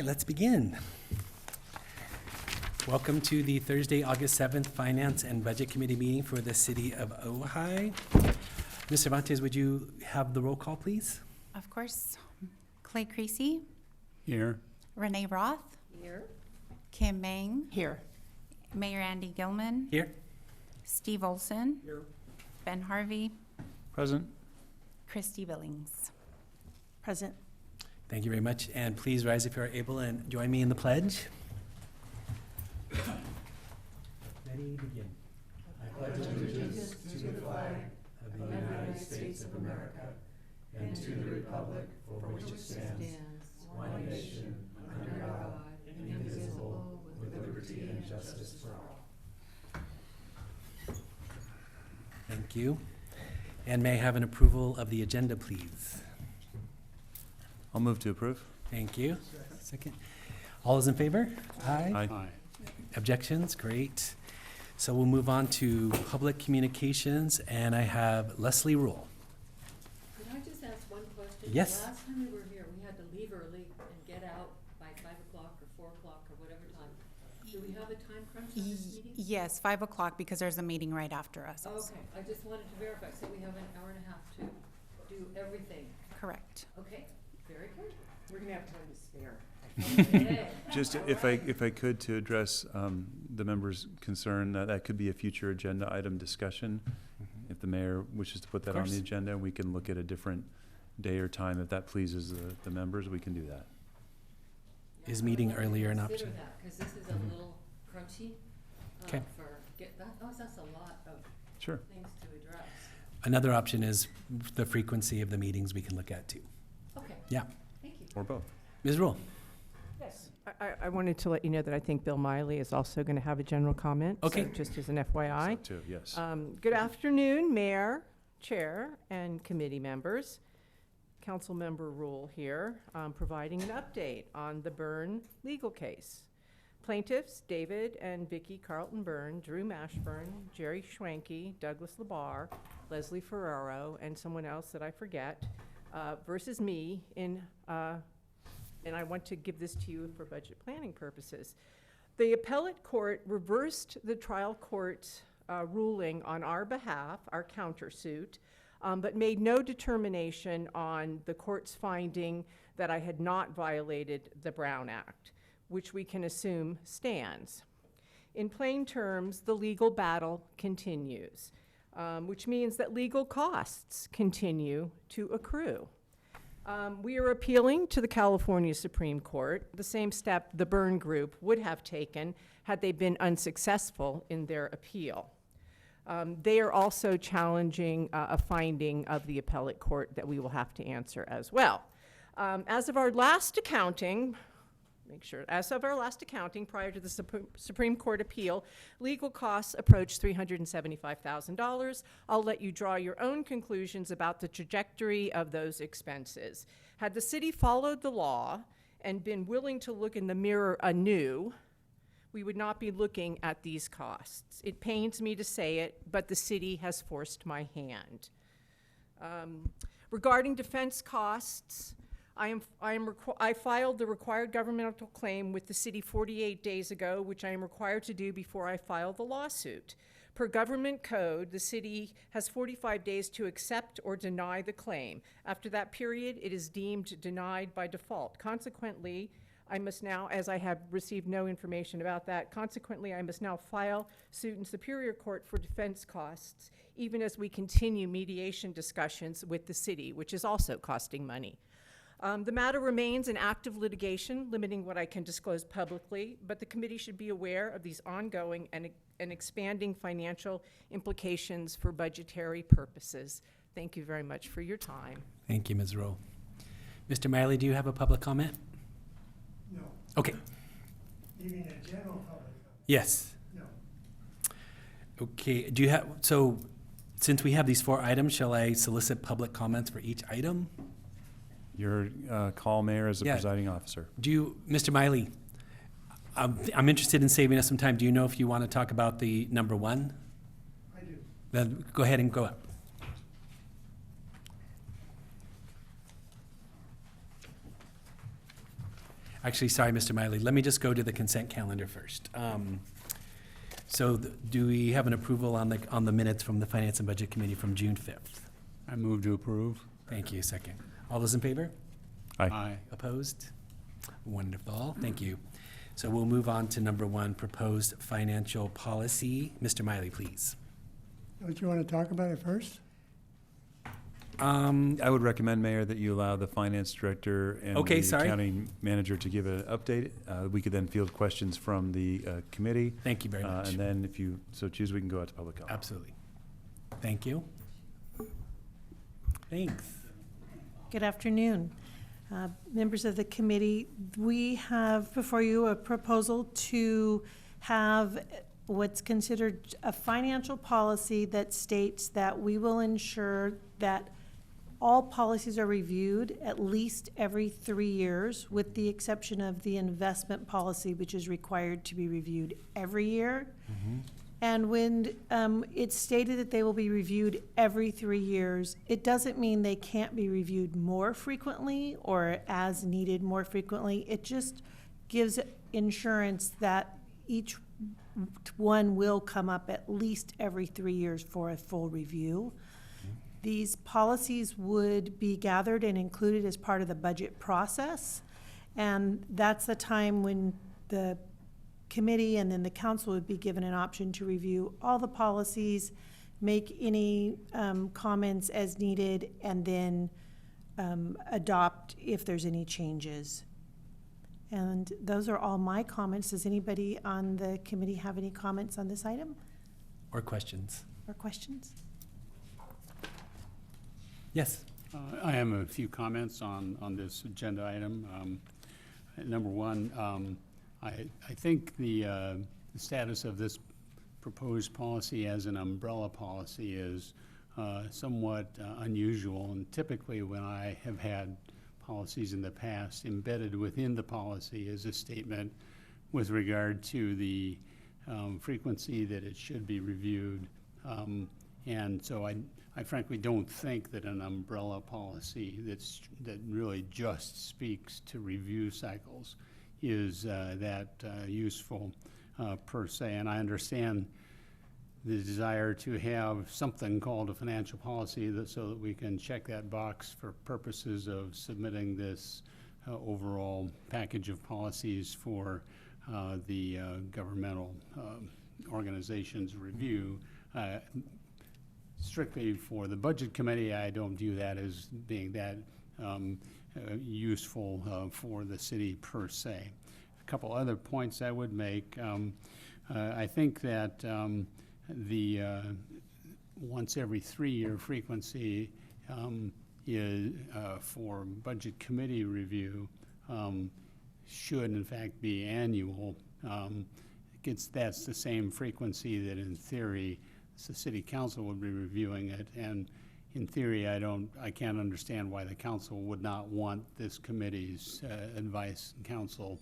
right, let's begin. Welcome to the Thursday, August 7th Finance and Budget Committee meeting for the City of Ojai. Ms. Cervantes, would you have the roll call, please? Of course. Clay Creasy. Here. Renee Roth. Here. Kim Meng. Here. Mayor Andy Gilman. Here. Steve Olson. Here. Ben Harvey. Present. Christy Billings. Present. Thank you very much, and please rise if you are able and join me in the pledge. Ready, begin. I pledge allegiance to the flag of the United States of America and to the republic for which it stands, one nation, under God, indivisible, with liberty and justice for all. Thank you. And may I have an approval of the agenda, please? I'll move to approve. Thank you. Second. All those in favor? Aye. Aye. Objections? Great. So we'll move on to public communications, and I have Leslie Rule. Could I just ask one question? Yes. The last time we were here, we had to leave early and get out by 5 o'clock or 4 o'clock or whatever time. Do we have a time crunch on this meeting? Yes, 5 o'clock because there's a meeting right after us. also. Okay, I just wanted to verify, so we have an hour and a half to do everything. Correct. Okay, very good. We're gonna have time to spare. Okay. Just if I could, to address the member's concern, that could be a future agenda item discussion. If the mayor wishes to put that on the agenda, we can look at a different day or time. If that pleases the members, we can do that. Is meeting earlier an option? Consider that, because this is a little crunchy. Okay. That's a lot of Sure. things to address. Another option is the frequency of the meetings we can look at too. Okay, Yeah. thank you. Or both. Ms. Rule? Yes. I wanted to let you know that I think Bill Miley is also going to have a general comment. Okay. So just as an FYI. So too, yes. Good afternoon, Mayor, Chair, and committee members. Council Member Rule here, providing an update on the Byrne legal case. Plaintiffs David and Vicki Carlton Byrne, Drew Mashburn, Jerry Schwanke, Douglas LaBar, Leslie Ferraro, and someone else that I forget, versus me and I want to give this to you for budget planning purposes. The appellate court reversed the trial court's ruling on our behalf, our countersuit, but made no determination on the court's finding that I had not violated the Brown Act, which we can assume stands. In plain terms, the legal battle continues, which means that legal costs continue to accrue. We are appealing to the California Supreme Court, the same step the Byrne Group would have taken had they been unsuccessful in their appeal. They are also challenging a finding of the appellate court that we will have to answer as well. As of our last accounting, prior to the Supreme Court appeal, legal costs approached $375,000. I'll let you draw your own conclusions about the trajectory of those expenses. Had the city followed the law and been willing to look in the mirror anew, we would not be looking at these costs. It pains me to say it, but the city has forced my hand. Regarding defense costs, I filed the required governmental claim with the city 48 days ago, which I am required to do before I file the lawsuit. Per government code, the city has 45 days to accept or deny the claim. After that period, it is deemed denied by default. Consequently, I must now, as I have received no information about that, I must now file suit in Superior Court for defense costs, even as we continue mediation discussions with the city, which is also costing money. The matter remains in active litigation, limiting what I can disclose publicly, but the committee should be aware of these ongoing and expanding financial implications for budgetary purposes. Thank you very much for your time. Thank you, Ms. Rowe. Mr. Miley, do you have a public comment? No. Okay. You mean a general public comment? Yes. No. Okay. Do you have, so since we have these 4 items, shall I solicit public comments for each item? Your call, Mayor, as the Yeah. presiding officer. Do you, Mr. Miley, I'm interested in saving us some time. Do you know if you want to talk about the number 1? I do. Then go ahead and go up. Actually, sorry, Mr. Miley, let me just go to the consent calendar first. So do we have an approval on the minutes from the Finance and Budget Committee from June 5th? I move to approve. Thank you. Second. All those in favor? Aye. Opposed? Wonderful. Thank you. So we'll move on to number 1, proposed financial policy. Mr. Miley, please. Don't you want to talk about it first? I would recommend, Mayor, that you allow the finance director and Okay, the sorry. accounting manager to give an update. We could then field questions from the committee. Thank you very much. And then if you so choose, we can go out to public comment. Absolutely. Thank you. Thanks. Good afternoon. Members of the committee, we have before you a proposal to have what's considered a financial policy that states that we will ensure that all policies are reviewed at least every 3 years, with the exception of the investment policy, which is required to be reviewed every year. And when it's stated that they will be reviewed every 3 years, it doesn't mean they can't be reviewed more frequently or as needed more frequently. It just gives insurance that each one will come up at least every 3 years for a full review. These policies would be gathered and included as part of the budget process. And that's the time when the committee and then the council would be given an option to review all the policies, make any comments as needed, and then adopt if there's any changes. And those are all my comments. Does anybody on the committee have any comments on this item Or questions? or questions? Yes. I have a few comments on this agenda item. Number one, I think the status of this proposed policy as an umbrella policy is somewhat unusual. And typically when I have had policies in the past, embedded within the policy is a statement with regard to the frequency that it should be reviewed. And so I frankly don't think that an umbrella policy that really just speaks to review cycles is that useful per se. And I understand the desire to have something called a financial policy so that we can check that box for purposes of submitting this overall package of policies for the governmental organization's review. Strictly for the budget committee, I don't view that as being that useful for the city per se. A couple other points I would make. I think that the once every 3 year frequency is for budget committee review should in fact be annual. That's the same frequency that in theory the city council would be reviewing it, and in theory I can't understand why the council would not want this committee's advice and counsel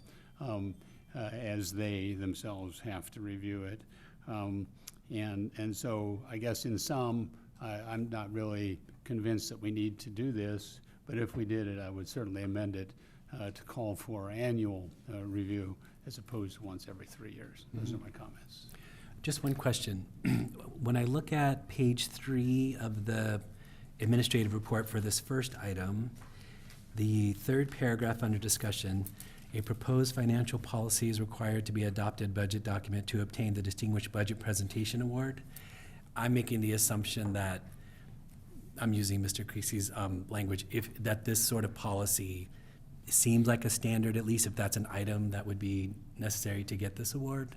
as they themselves have to review it. And so I guess in sum, I'm not really convinced that we need to do this, but if we did it, I would certainly amend it to call for annual review as opposed to once every 3 years. Those are my comments. Just one question. When I look at page 3 of the administrative report for this first item, the third paragraph under discussion, a proposed financial policy is required to be adopted budget document to obtain the Distinguished Budget Presentation Award. I'm making the assumption that, I'm using Mr. Creasy's language, that this sort of policy seems like a standard, at least if that's an item that would be necessary to get this award.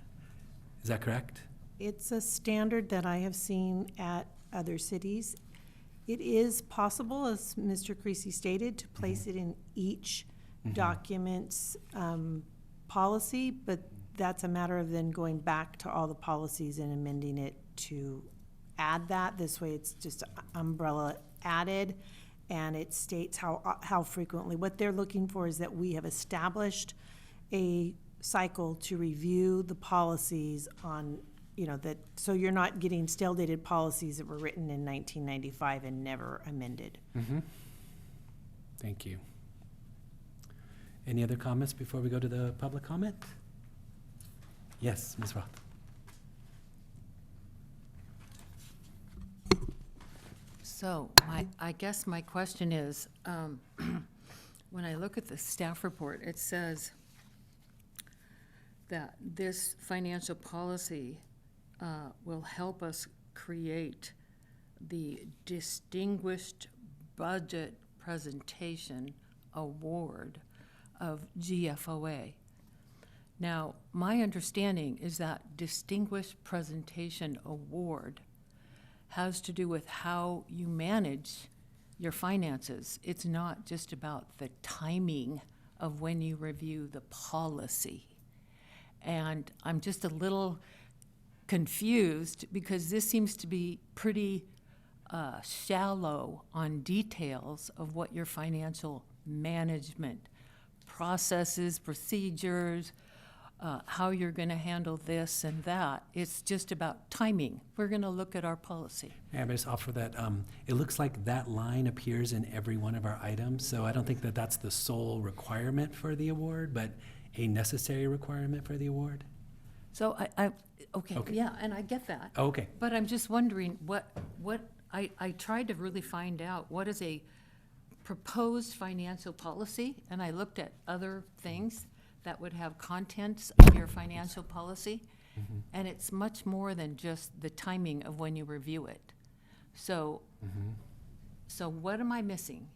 Is that correct? It's a standard that I have seen at other cities. It is possible, as Mr. Creasy stated, to place it in each document's policy, but that's a matter of then going back to all the policies and amending it to add that. This way it's just umbrella added, and it states how frequently. What they're looking for is that we have established a cycle to review the policies on, that, so you're not getting stale dated policies that were written in 1995 and never amended. Thank you. Any other comments before we go to the public comment? Yes, Ms. Roth. So, I guess my question is, when I look at the staff report, it says that this financial policy will help us create the Distinguished Budget Presentation Award of GFOA. Now, my understanding is that Distinguished Presentation Award has to do with how you manage your finances. It's not just about the timing of when you review the policy. And I'm just a little confused because this seems to be pretty shallow on details of what your financial management processes, procedures, how you're going to handle this and that. It's just about timing. We're going to look at our policy. May I just offer that it looks like that line appears in every one of our items, so I don't think that that's the sole requirement for the award, but a necessary requirement for the award. So okay, yeah, and I get that. Oh, okay. But I'm just wondering I tried to really find out what is a proposed financial policy, and I looked at other things that would have contents of your financial policy, and it's much more than just the timing of when you review it. So, so what am I missing?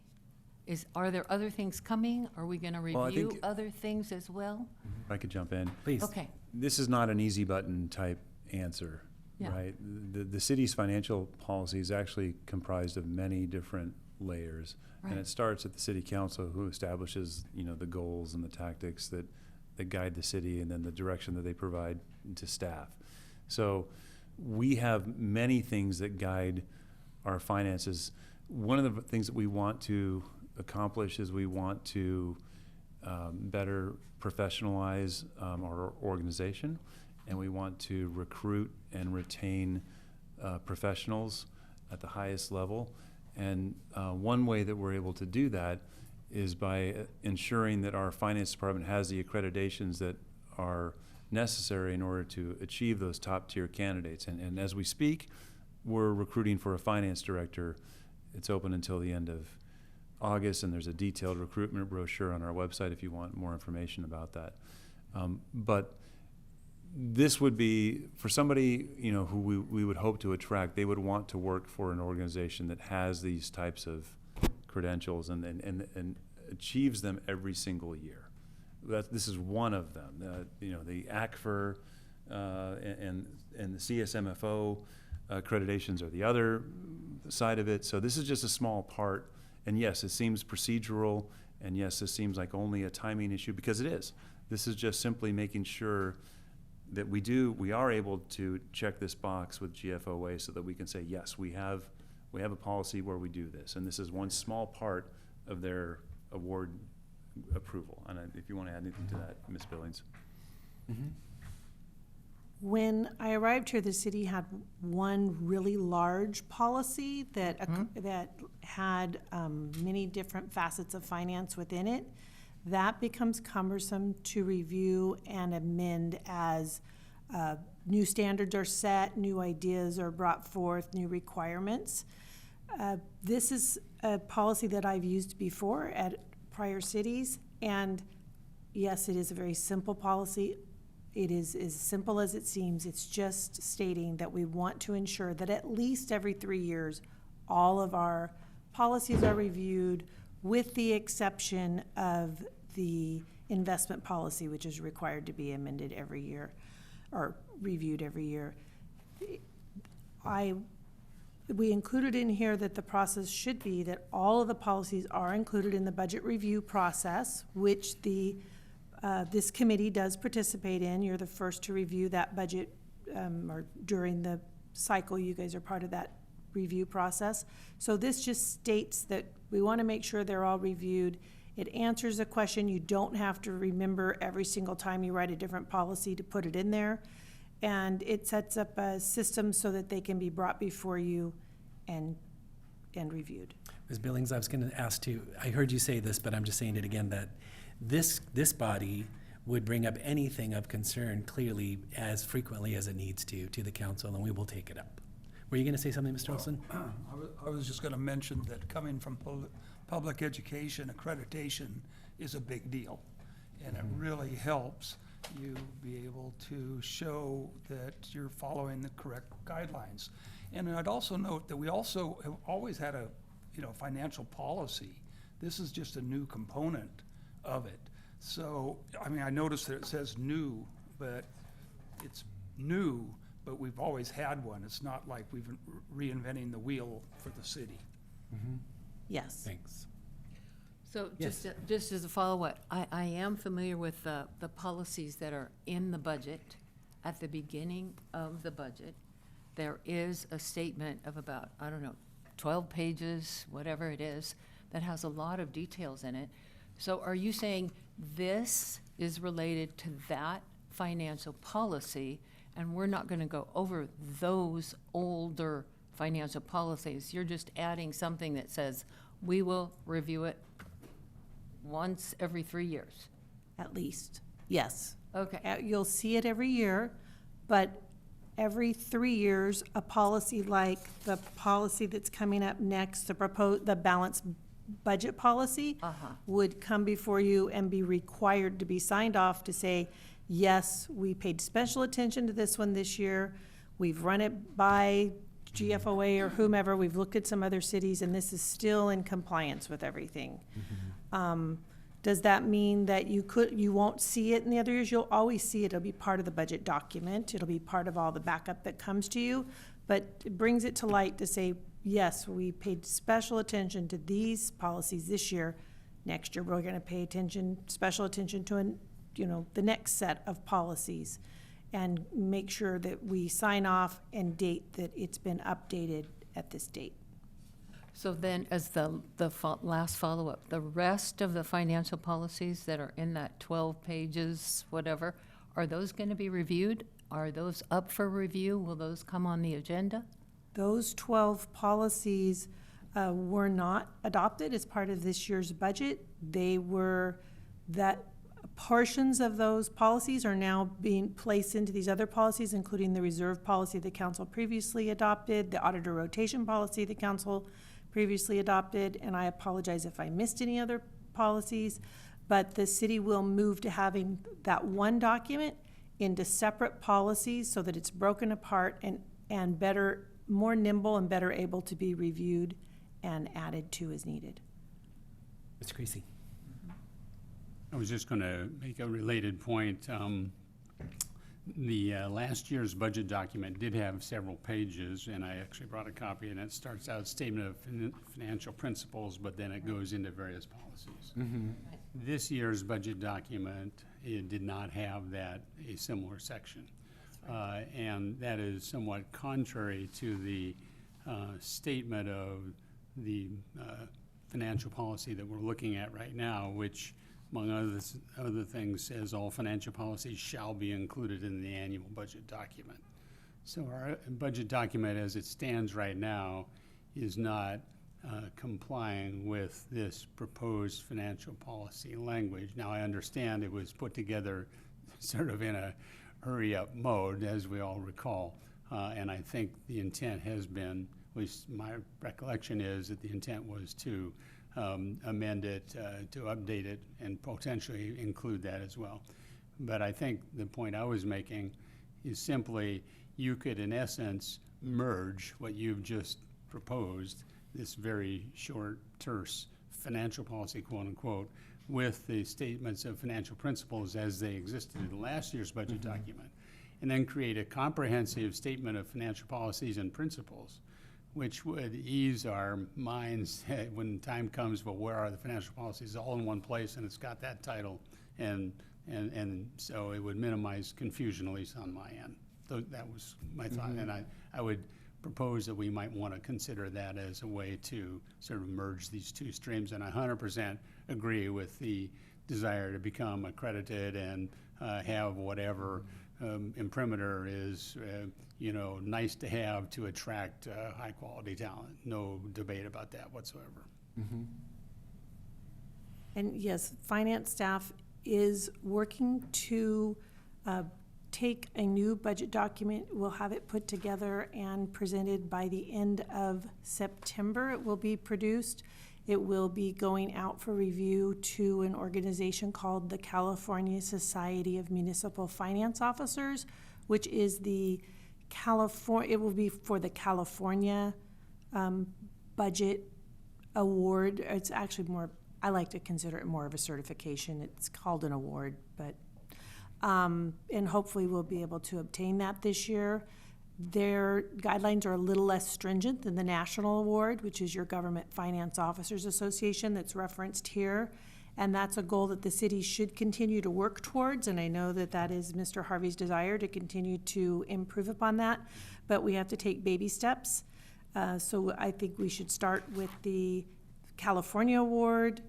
Are there other things coming? Are we going to Well, I review think- other things as well? If I could jump in. Please. Okay, This is not an easy button type answer, Yeah. right? The city's financial policy is actually comprised of many different layers. And Right. it starts at the city council, who establishes, the goals and the tactics that guide the city, and then the direction that they provide to staff. So we have many things that guide our finances. One of the things that we want to accomplish is we want to better professionalize our organization, and we want to recruit and retain professionals at the highest level. And one way that we're able to do that is by ensuring that our finance department has the accreditations that are necessary in order to achieve those top-tier candidates. And as we speak, we're recruiting for a finance director. It's open until the end of August, and there's a detailed recruitment brochure on our website if you want more information about that. But this would be, for somebody, who we would hope to attract, they would want to work for an organization that has these types of credentials and achieves them every single year. This is one of them. The ACFR and the CSMFO accreditations are the other side of it. So this is just a small part. And yes, it seems procedural, and yes, this seems like only a timing issue, because it is. This is just simply making sure that we are able to check this box with GFOA so that we can say, yes, we have a policy where we do this, and this is one small part of their award approval. And if you want to add anything to that, Ms. Billings. When I arrived here, the city had one really large policy that that had many different facets of finance within it. That becomes cumbersome to review and amend as new standards are set, new ideas are brought forth, new requirements. This is a policy that I've used before at prior cities, and yes, it is a very simple policy. It is as simple as it seems. It's just stating that we want to ensure that at least every 3 years, all of our policies are reviewed, with the exception of the investment policy, which is required to be amended every year or reviewed every year. We included in here that the process should be that all of the policies are included in the budget review process, which this committee does participate in. You're the first to review that budget, or during the cycle, you guys are part of that review process. So this just states that we want to make sure they're all reviewed. It answers a question. You don't have to remember every single time you write a different policy to put it in there. And it sets up a system so that they can be brought before you and reviewed. Ms. Billings, I was going to ask too, I heard you say this, but I'm just saying it again, that This body would bring up anything of concern clearly as frequently as it needs to the council, and we will take it up. Were you going to say something, Mr. Olson? I was just going to mention that coming from public education, accreditation is a big deal. And it really helps you be able to show that you're following the correct guidelines. And I'd also note that we also have always had a, financial policy. This is just a new component of it. So, I mean, I noticed that it says new, but it's new, but we've always had one. It's not like we've been reinventing the wheel for the city. Yes. Thanks. So Yes. just as a follow-up, I am familiar with the policies that are in the budget. At the beginning of the budget, there is a statement of about, 12 pages, whatever it is, that has a lot of details in it. So are you saying this is related to that financial policy, and we're not going to go over those older financial policies? You're just adding something that says, we will review it once every 3 years? At least, yes. Okay. You'll see it every year, but every 3 years, a policy like the policy that's coming up next, the balanced budget policy, would come before you and be required to be signed off to say, yes, we paid special attention to this one this year. We've run it by GFOA or whomever. We've looked at some other cities, and this is still in compliance with everything. Does that mean that you won't see it in the other years? You'll always see it. It'll be part of the budget document. It'll be part of all the backup that comes to you. But it brings it to light to say, yes, we paid special attention to these policies this year. Next year, we're gonna pay special attention to the next set of policies, and make sure that we sign off and date that it's been updated at this date. So then, as the last follow-up, the rest of the financial policies that are in that 12 pages, whatever, are those going to be reviewed? Are those up for review? Will those come on the agenda? Those 12 policies were not adopted as part of this year's budget. Portions of those policies are now being placed into these other policies, including the reserve policy the council previously adopted, the auditor rotation policy the council previously adopted, and I apologize if I missed any other policies, but the city will move to having that one document into separate policies so that it's broken apart and better, more nimble and better able to be reviewed and added to as needed. Mr. Creasy? I was just going to make a related point. The last year's budget document did have several pages, and I actually brought a copy, and it starts out statement of financial principles, but then it goes into various policies. This year's budget document, it did not have a similar section. And that is somewhat contrary to the statement of the financial policy that we're looking at right now, which, among other things, says all financial policies shall be included in the annual budget document. So our budget document as it stands right now is not complying with this proposed financial policy language. Now, I understand it was put together sort of in a hurry-up mode, as we all recall, and I think the intent has been, at least my recollection is that the intent was to amend it, to update it, and potentially include that as well. But I think the point I was making is simply you could, in essence, merge what you've just proposed, this very short, terse financial policy, quote unquote, with the statements of financial principles as they existed in last year's budget document, and then create a comprehensive statement of financial policies and principles, which would ease our minds when time comes, but where are the financial policies, all in one place, and it's got that title, and so it would minimize confusion, at least on my end. So that was my thought, and I would propose that we might want to consider that as a way to sort of merge these two streams, and I 100% agree with the desire to become accredited and have whatever imprimatur is nice to have to attract high quality talent. No debate about that whatsoever. And yes, finance staff is working to take a new budget document. We'll have it put together and presented by the end of September. It will be produced. It will be going out for review to an organization called the California Society of Municipal Finance Officers, which is the it will be for the California Budget Award. It's actually more, I like to consider it more of a certification. It's called an award, but, and hopefully we'll be able to obtain that this year. Their guidelines are a little less stringent than the National Award, which is your Government Finance Officers Association that's referenced here. And that's a goal that the city should continue to work towards. And I know that that is Mr. Harvey's desire to continue to improve upon that. But we have to take baby steps. So I think we should start with the California Award,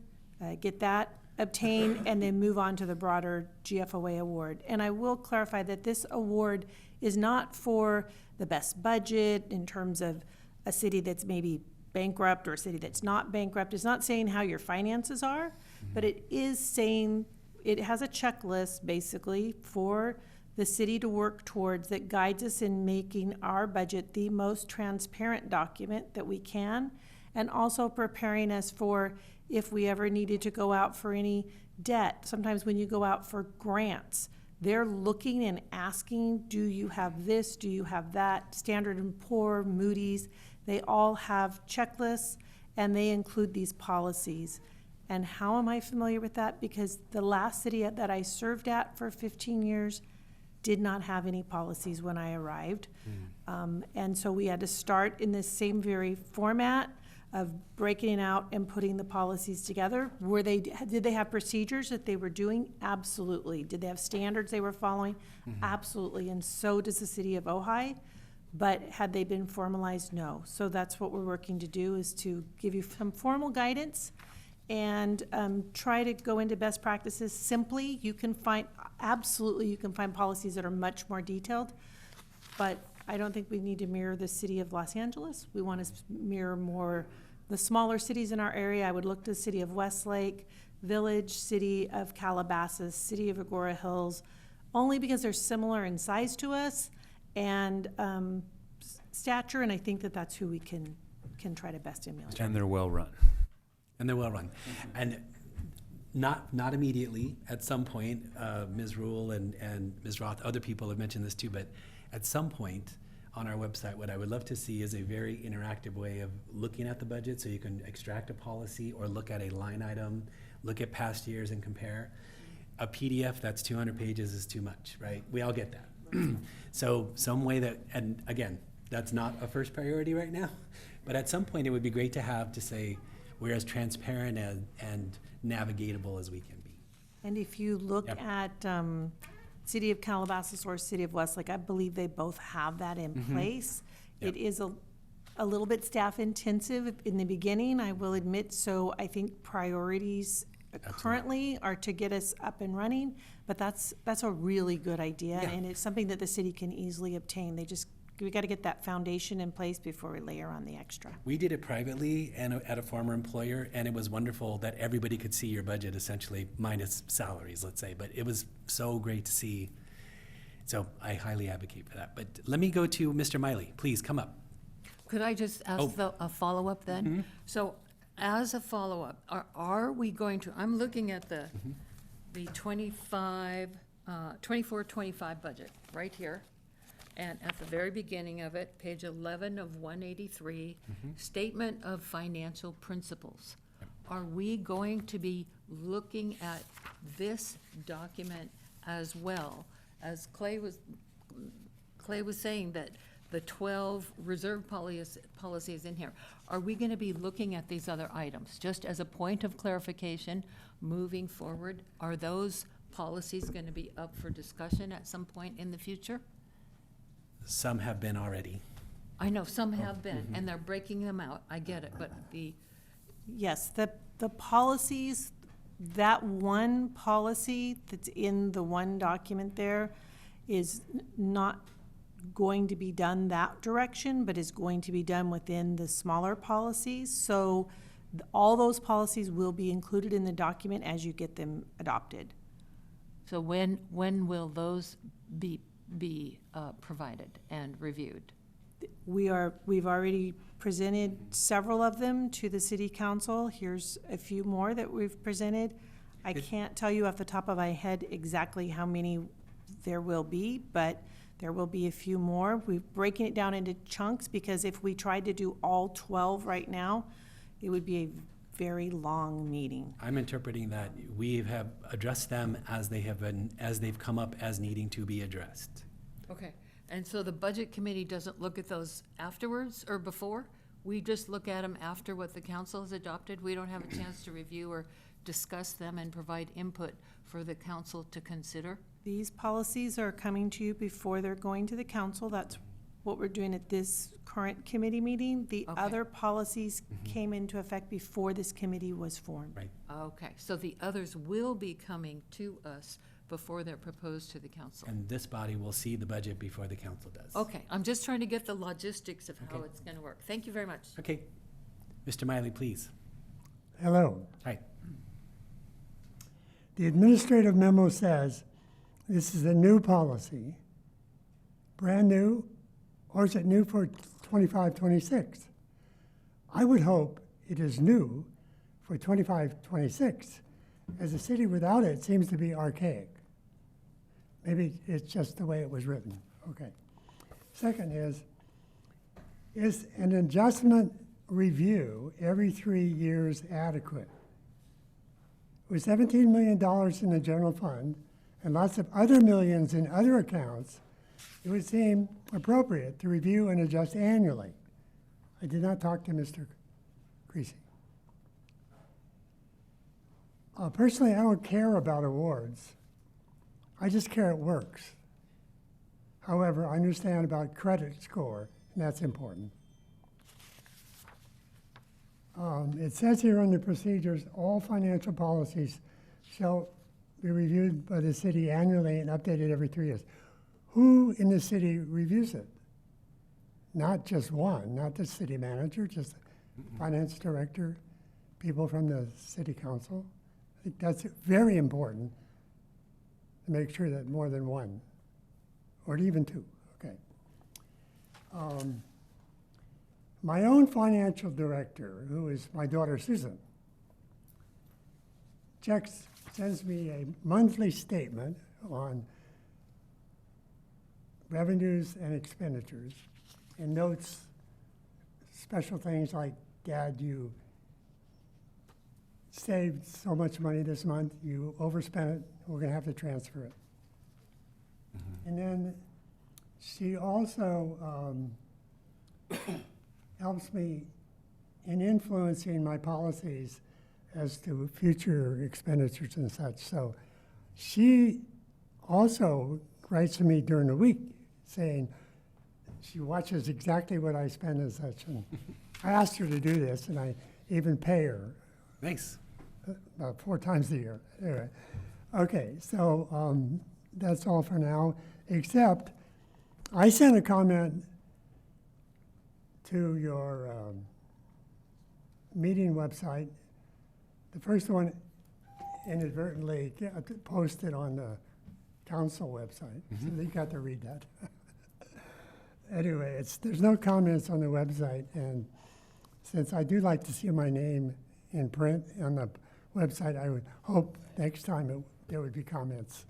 get that obtained, and then move on to the broader GFOA Award. And I will clarify that this award is not for the best budget in terms of a city that's maybe bankrupt or a city that's not bankrupt. It's not saying how your finances are, but it is saying, it has a checklist basically for the city to work towards that guides us in making our budget the most transparent document that we can, and also preparing us for if we ever needed to go out for any debt. Sometimes when you go out for grants, they're looking and asking, do you have this, do you have that? Standard & Poor, Moody's, they all have checklists, and they include these policies. And how am I familiar with that? Because the last city that I served at for 15 years did not have any policies when I arrived. And so we had to start in this same very format of breaking it out and putting the policies together. Did they have procedures that they were doing? Absolutely. Did they have standards they were following? Absolutely. And so does the city of Ojai. But had they been formalized? No. So that's what we're working to do, is to give you some formal guidance and try to go into best practices. Simply, you can find policies that are much more detailed, but I don't think we need to mirror the city of Los Angeles. We want to mirror more the smaller cities in our area. I would look to the city of Westlake, Village, city of Calabasas, city of Agora Hills, only because they're similar in size to us and stature, and I think that that's who we can try to best emulate. And they're well-run. And they're well-run. And not immediately, at some point, Ms. Rule and Ms. Roth, other people have mentioned this too, but at some point on our website, what I would love to see is a very interactive way of looking at the budget, so you can extract a policy or look at a line item, look at past years and compare. A PDF that's 200 pages is too much, right? We all get that. So some way that, and again, that's not a first priority right now, but at some point it would be great to have to say we're as transparent and navigatable as we can be. And if you look at City of Calabasas or City of Westlake, I believe they both have that in place. Yep. It is a little bit staff intensive in the beginning, I will admit, so I think priorities currently are to get us up and running, but that's a really good idea, and it's something that the city can easily obtain. We got to get that foundation in place before we layer on the extra. We did it privately and at a former employer, and it was wonderful that everybody could see your budget, essentially, minus salaries, let's say. But it was so great to see. So I highly advocate for that. But let me go to Mr. Miley. Please come up. Could I just ask a follow-up then? So as a follow-up, are we going to, I'm looking at the 24-25 budget right here. And at the very beginning of it, page 11 of 183, Statement of Financial Principles. Are we going to be looking at this document as well? As Clay was saying that the 12 reserve policies in here, are we going to be looking at these other items? Just as a point of clarification, moving forward, are those policies going to be up for discussion at some point in the future? Some have been already. I know some have been, and they're breaking them out. I get it, but Yes, the policies, that one policy that's in the one document there is not going to be done that direction, but is going to be done within the smaller policies. So All those policies will be included in the document as you get them adopted. So when will those be provided and reviewed? We've already presented several of them to the city council. Here's a few more that we've presented. I can't tell you off the top of my head exactly how many there will be, but there will be a few more. We're breaking it down into chunks because if we tried to do all 12 right now, it would be a very long meeting. I'm interpreting that we have addressed them as they've come up as needing to be addressed. Okay, and so the budget committee doesn't look at those afterwards or before? We just look at them after what the council has adopted? We don't have a chance to review or discuss them and provide input for the council to consider? These policies are coming to you before they're going to the council. That's what we're doing at this current committee meeting. The Okay. other policies came into effect before this committee was formed. Right. Okay, so the others will be coming to us before they're proposed to the council? And this body will see the budget before the council does. Okay, I'm just trying to get the logistics of how Okay. it's gonna work. Thank you very much. Okay. Mr. Miley, please. Hello. Hi. The administrative memo says this is a new policy, brand new, or is it new for 25, 26? I would hope it is new for 25, 26, as a city without it seems to be archaic. Maybe it's just the way it was written. Okay. Second is an adjustment review every 3 years adequate? With $17 million in the general fund and lots of other millions in other accounts, it would seem appropriate to review and adjust annually. I did not talk to Mr. Creasy. Personally, I don't care about awards. I just care it works. However, I understand about credit score, and that's important. It says here under procedures, all financial policies shall be reviewed by the city annually and updated every 3 years. Who in the city reviews it? Not just one, not the city manager, just finance director, people from the city council. I think that's very important to make sure that more than one, or even two, okay. My own financial director, who is my daughter Susan, sends me a monthly statement on revenues and expenditures and notes special things like, Dad, you saved so much money this month, you overspent it, we're gonna have to transfer it. And then she also helps me in influencing my policies as to future expenditures and such. So she also writes to me during the week saying she watches exactly what I spend and such. And I asked her to do this, and I even pay her Nice. about 4 times a year. Anyway, okay, so that's all for now, except I sent a comment to your meeting website. The first one inadvertently got posted on the council website, so they got to read that. Anyway, there's no comments on the website, and since I do like to see my name in print on the website, I would hope next time there would be comments.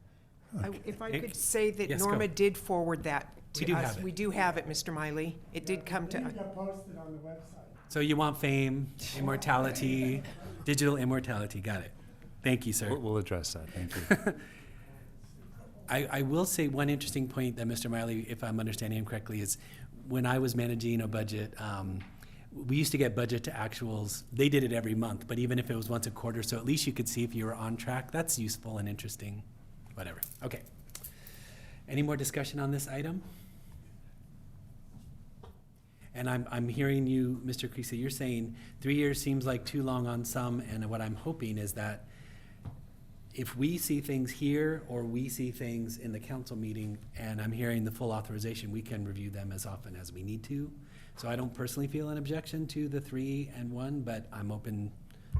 If I could say that Yes, Norma go. did forward that We to do us. have it. We do have it, Mr. Miley. It did come to us. It got posted on the website. So you want fame, immortality, digital immortality. Got it. Thank you, sir. We'll address that, thank you. I will say one interesting point that Mr. Miley, if I'm understanding him correctly, is when I was managing a budget, we used to get budget to actuals. They did it every month, but even if it was once a quarter, so at least you could see if you were on track. That's useful and interesting. Whatever. Okay. Any more discussion on this item? And I'm hearing you, Mr. Creasy, you're saying 3 years seems like too long on some, and what I'm hoping is that if we see things here or we see things in the council meeting and I'm hearing the full authorization, we can review them as often as we need to. So I don't personally feel an objection to the 3 and 1, but I'm open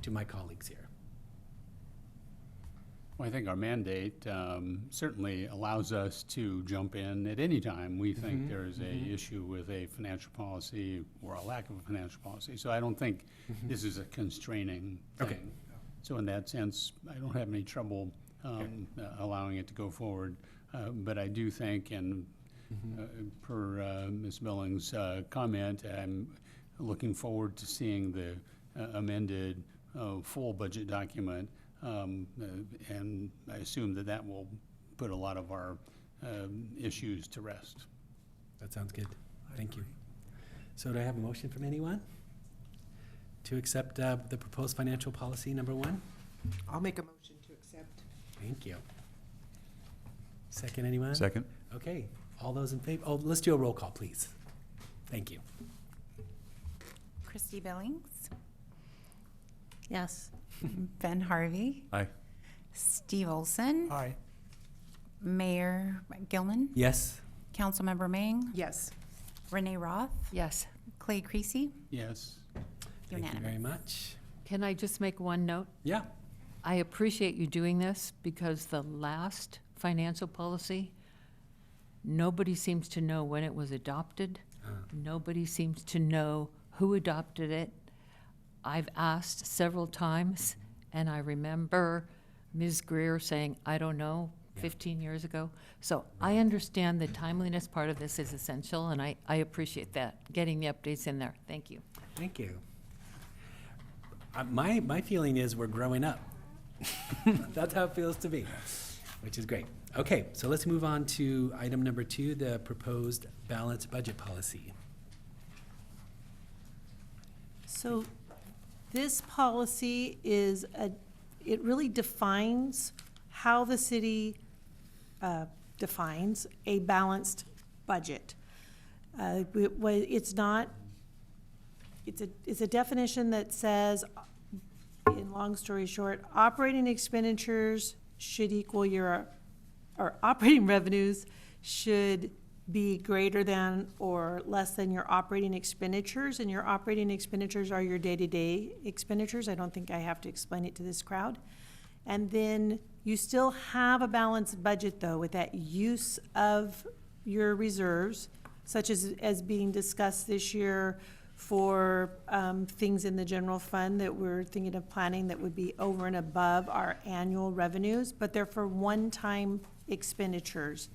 to my colleagues here. Well, I think our mandate certainly allows us to jump in at any time we think there's a issue with a financial policy or a lack of a financial policy. So I don't think this is a constraining thing. Okay. So in that sense, I don't have any trouble allowing it to go forward. But I do think, and per Ms. Billings' comment, I'm looking forward to seeing the amended full budget document. And I assume that that will put a lot of our issues to rest. That sounds good. Thank you. So do I have a motion from anyone to accept the proposed financial policy number 1? I'll make a motion to accept. Thank you. Second, anyone? Second? Okay, all those in favor? Oh, let's do a roll call, please. Thank you. Christy Billings, Yes. Ben Harvey, Aye. Steve Olson, Aye. Mayor Gilman, Yes? Councilmember Mang, Yes. Renee Roth, Yes. Clay Creasy, Yes. Thank you very unanimous. much. Can I just make one note? Yeah. I appreciate you doing this because the last financial policy, nobody seems to know when it was adopted. Nobody seems to know who adopted it. I've asked several times, and I remember Ms. Greer saying, I don't know, 15 years ago. So I understand the timeliness part of this is essential, and I appreciate that, getting the updates in there. Thank you. Thank you. My feeling is we're growing up. That's how it feels to me, which is great. Okay, so let's move on to item number 2, the proposed balanced budget policy. So this policy is it really defines how the city defines a balanced budget. It's a definition that says, in long story short, operating expenditures should equal or operating revenues should be greater than or less than your operating expenditures, and your operating expenditures are your day-to-day expenditures. I don't think I have to explain it to this crowd. And then you still have a balanced budget, though, with that use of your reserves, such as being discussed this year for things in the general fund that we're thinking of planning that would be over and above our annual revenues, but they're for one-time expenditures.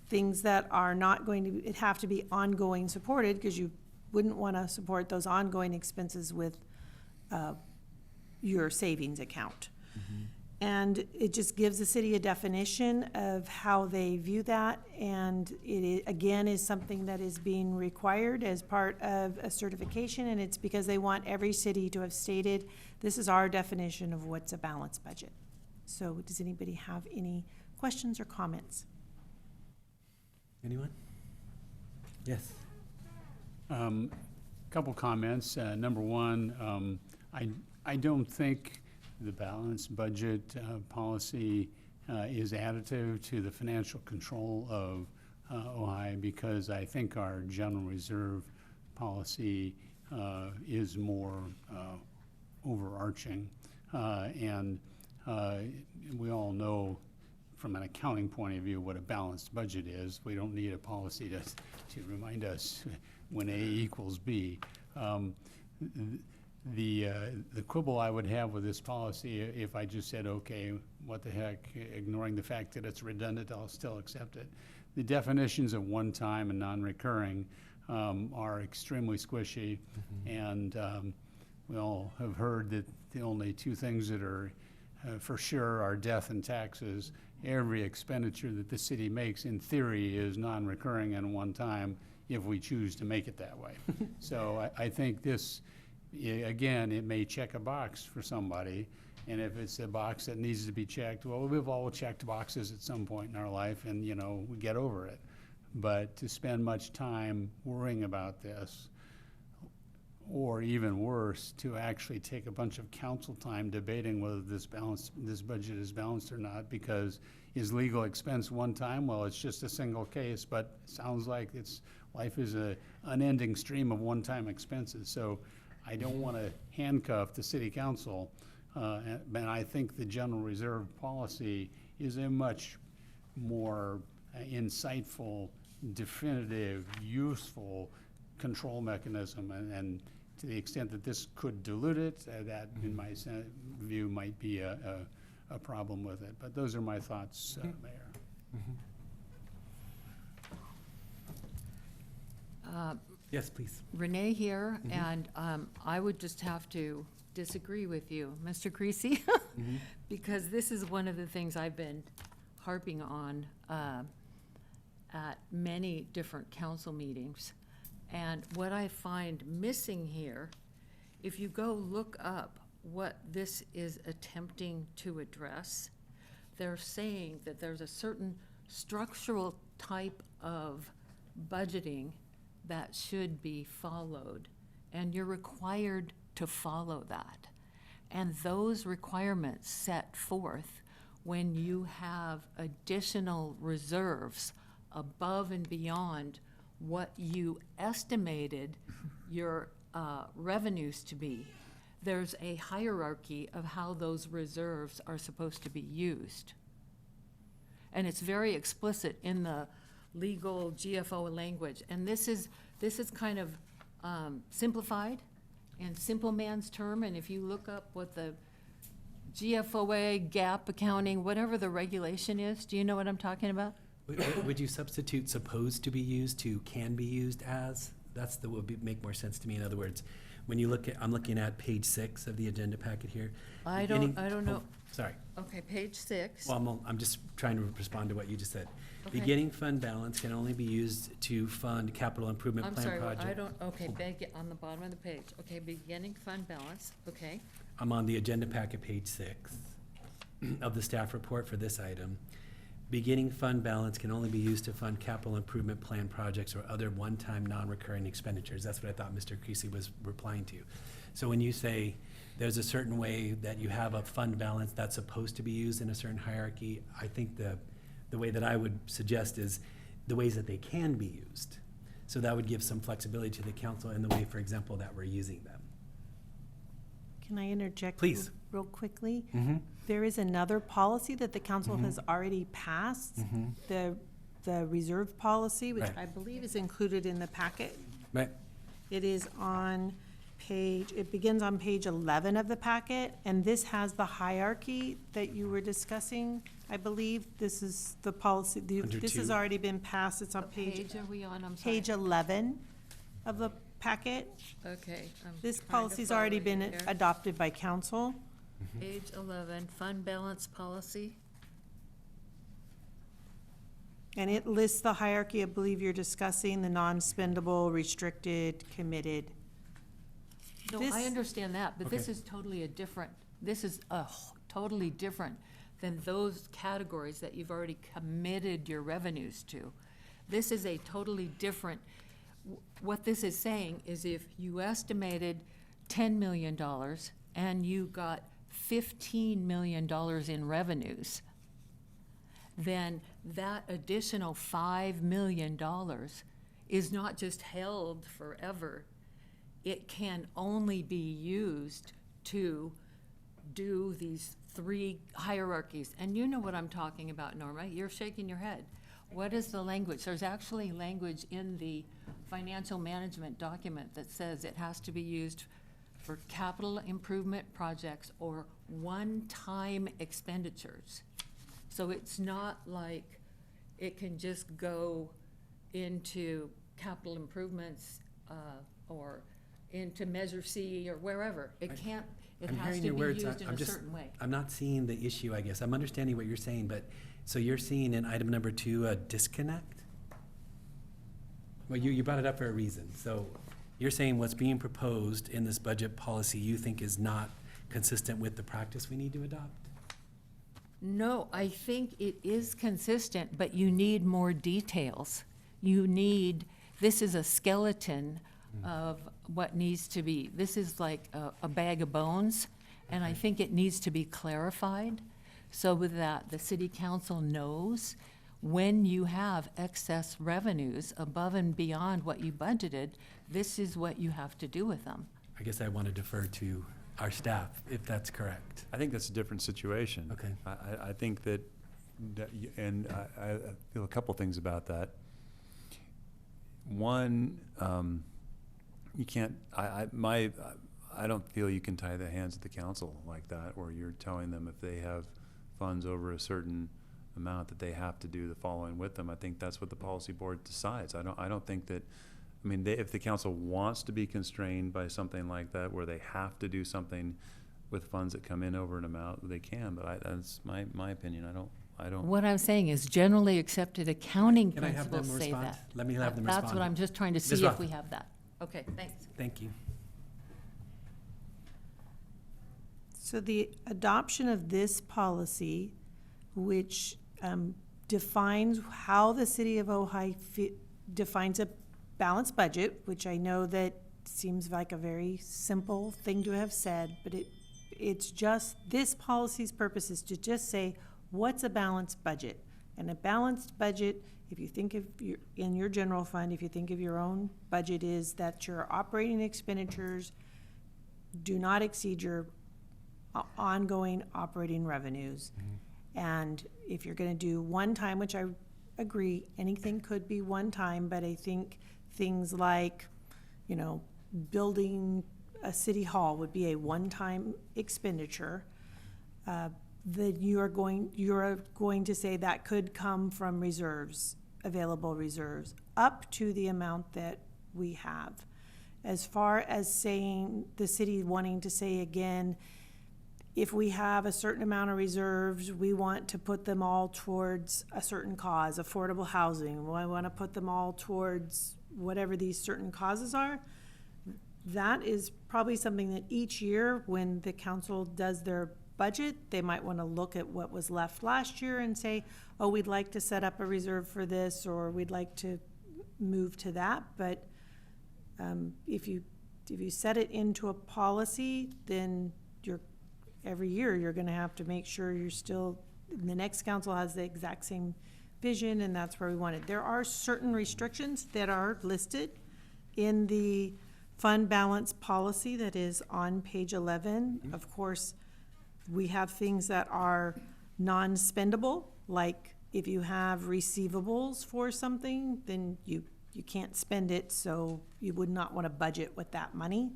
Things that are not going to have to be ongoing supported, because you wouldn't want to support those ongoing expenses with your savings account. And it just gives the city a definition of how they view that, and it, again, is something that is being required as part of a certification, and it's because they want every city to have stated, this is our definition of what's a balanced budget. So does anybody have any questions or comments? Anyone? Yes. Couple comments. Number one, I don't think the balanced budget policy is additive to the financial control of Ojai, because I think our general reserve policy is more overarching. And we all know from an accounting point of view what a balanced budget is. We don't need a policy to remind us when A equals B. The quibble I would have with this policy, if I just said, okay, what the heck, ignoring the fact that it's redundant, I'll still accept it. The definitions of one-time and non-recurring are extremely squishy, and we all have heard that the only two things that are for sure are death and taxes. Every expenditure that the city makes, in theory, is non-recurring and one-time if we choose to make it that way. So I think this, again, it may check a box for somebody, and if it's a box that needs to be checked, well, we've all checked boxes at some point in our life, and, you know, we get over it. But to spend much time worrying about this, or even worse, to actually take a bunch of council time debating whether this budget is balanced or not, because is legal expense one time? Well, it's just a single case, but it sounds like life is a unending stream of one-time expenses. So I don't want to handcuff the city council, and I think the general reserve policy is a much more insightful, definitive, useful control mechanism, and to the extent that this could dilute it, that in my view might be a problem with it. But those are my thoughts, Mayor. Yes, please. Renee here, and I would just have to disagree with you, Mr. Creasy, because this is one of the things I've been harping on at many different council meetings. And what I find missing here, if you go look up what this is attempting to address, they're saying that there's a certain structural type of budgeting that should be followed, and you're required to follow that. And those requirements set forth when you have additional reserves above and beyond what you estimated your revenues to be. There's a hierarchy of how those reserves are supposed to be used. And it's very explicit in the legal GFO language. And this is kind of simplified in simple man's term. And if you look up what the GFOA, GAAP accounting, whatever the regulation is, do you know what I'm talking about? Would you substitute supposed to be used to can be used as? That's the would make more sense to me. In other words, when you look at, I'm looking at page 6 of the agenda packet here. I don't know. Oh, sorry. Okay, page 6. Well, I'm just trying to respond to what you just said. Okay. Beginning fund balance can only be used to fund capital improvement I'm plan sorry, project. I don't, okay, on the bottom of the page. Okay, beginning fund balance, okay. I'm on the agenda packet, page 6 of the staff report for this item. Beginning fund balance can only be used to fund capital improvement plan projects or other one-time non-recurring expenditures. That's what I thought Mr. Creasy was replying to. So when you say there's a certain way that you have a fund balance that's supposed to be used in a certain hierarchy, I think the way that I would suggest is the ways that they can be used. So that would give some flexibility to the council in the way, for example, that we're using them. Can I interject? Please. Real quickly? Mm-hmm. There is another policy that the council has already passed, the reserve policy, which Right. I believe is included in the packet. Right. It is on it begins on page 11 of the packet, and this has the hierarchy that you were discussing. I believe this is the policy, Under this has 2. already been passed, it's on What page page are we on? I'm sorry. page 11 of the packet. Okay. I'm This trying to policy's follow already you been here. adopted by council. Page 11, fund balance policy. And it lists the hierarchy I believe you're discussing, the non-spendable, restricted, committed. No, This- I understand that, but this Okay. is totally this is totally different than those categories that you've already committed your revenues to. This is a totally different, what this is saying is if you estimated $10 million and you got $15 million in revenues, then that additional $5 million is not just held forever. It can only be used to do these 3 hierarchies. And you know what I'm talking about, Norma. You're shaking your head. What is the language? There's actually language in the financial management document that says it has to be used for capital improvement projects or one-time expenditures. So it's not like it can just go into capital improvements or into Measure C or wherever. It can't, it I'm has hearing to your be words. used in I'm a just- certain way. I'm not seeing the issue, I guess. I'm understanding what you're saying, but, so you're seeing in item number 2 a disconnect? Well, you brought it up for a reason. So you're saying what's being proposed in this budget policy you think is not consistent with the practice we need to adopt? No, I think it is consistent, but you need more details. You need, this is a skeleton of what needs to be. This is like a bag of bones, and I think it needs to be clarified so with that the city council knows when you have excess revenues above and beyond what you budgeted, this is what you have to do with them. I guess I want to defer to our staff, if that's correct. I think that's a different situation. Okay. I think that, and I feel a couple things about that. One, you can't, I don't feel you can tie the hands of the council like that, where you're telling them if they have funds over a certain amount that they have to do the following with them. I think that's what the policy board decides. I don't think that, I mean, if the council wants to be constrained by something like that, where they have to do something with funds that come in over an amount, they can, but that's my opinion. I don't. What I'm saying is generally accepted accounting Can I have them principles say respond? that. Let me have them respond. That's what I'm just trying to Ms. see if Roth. we have that. Okay, thanks. Thank you. So the adoption of this policy, which defines how the city of Ojai defines a balanced budget, which I know that seems like a very simple thing to have said, but it's just, this policy's purpose is to just say, what's a balanced budget? And a balanced budget, if you think of in your general fund, if you think of your own budget, is that your operating expenditures do not exceed your ongoing operating revenues. And if you're gonna do one time, which I agree, anything could be one time, but I think things like, you know, building a city hall would be a one-time expenditure. That you are going to say that could come from reserves, available reserves, up to the amount that we have. As far as saying, the city wanting to say again, if we have a certain amount of reserves, we want to put them all towards a certain cause, affordable housing. We want to put them all towards whatever these certain causes are. That is probably something that each year when the council does their budget, they might want to look at what was left last year and say, oh, we'd like to set up a reserve for this, or we'd like to move to that. But if you set it into a policy, then every year you're going to have to make sure you're still, the next council has the exact same vision, and that's where we want it. There are certain restrictions that are listed in the fund balance policy that is on page 11. Of course, we have things that are non-spendable, like if you have receivables for something, then you can't spend it, so you would not want to budget with that money.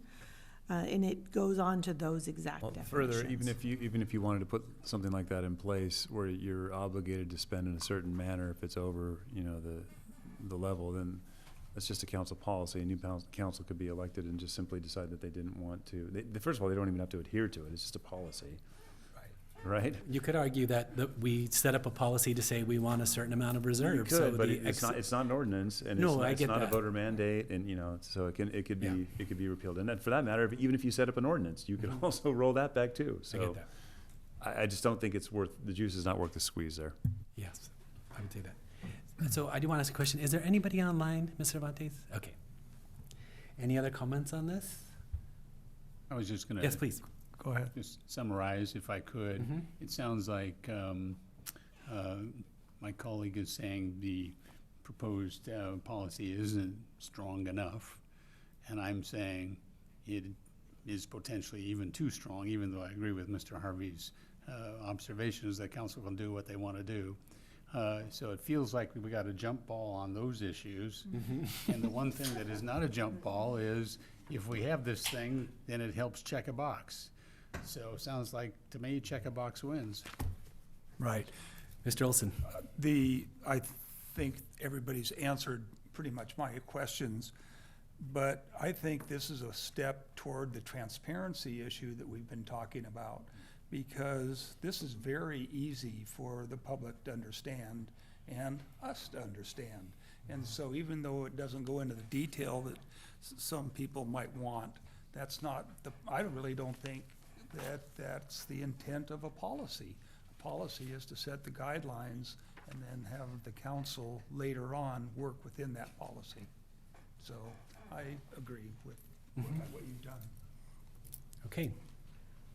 And it goes on to those exact definitions. Further, even if you wanted to put something like that in place where you're obligated to spend in a certain manner, if it's over, you know, the level, then that's just a council policy. A new council could be elected and just simply decide that they didn't want to. First of all, they don't even have to adhere to it. It's just a policy. Right? You could argue that we set up a policy to say we want a certain amount of reserves. You could, so but it's not an ordinance, and No, I it's get not a that. voter mandate, and you know, so it could be repealed. And then for that matter, even if you set up an ordinance, you could also roll that back too. I get So that. I just don't think the juice is not worth the squeeze there. Yes, I would say that. So I do want to ask a question. Is there anybody online, Ms. Cervantes? Okay. Any other comments on this? I was just gonna. Yes, please. Go ahead. Just summarize, if I could. Mhm. It sounds like my colleague is saying the proposed policy isn't strong enough, and I'm saying it is potentially even too strong, even though I agree with Mr. Harvey's observations that council can do what they want to do. So it feels like we got a jump ball on those issues. And the one thing that is not a jump ball is if we have this thing, then it helps check a box. So it sounds like, to me, check a box wins. Right. Mr. Olson? I think everybody's answered pretty much my questions, but I think this is a step toward the transparency issue that we've been talking about, because this is very easy for the public to understand and us to understand. And so even though it doesn't go into the detail that some people might want, I really don't think that's the intent of a policy. A policy is to set the guidelines and then have the council later on work within that policy. So I agree with what you've done. Okay,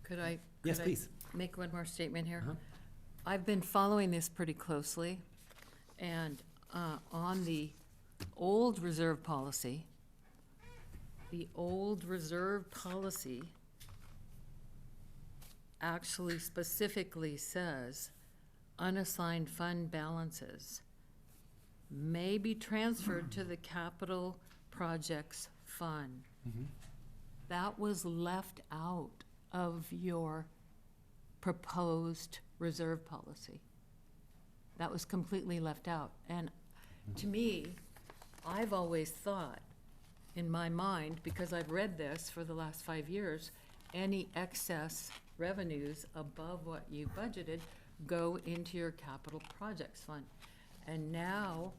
Could I? yes, could I please. Make one more statement here? Uh-huh. I've been following this pretty closely, and on the old reserve policy, actually specifically says unassigned fund balances may be transferred to the capital projects fund. Mhm. That was left out of your proposed reserve policy. That was completely left out. And to me, I've always thought, in my mind, because I've read this for the last 5 years, any excess revenues above what you budgeted go into your capital projects fund. And now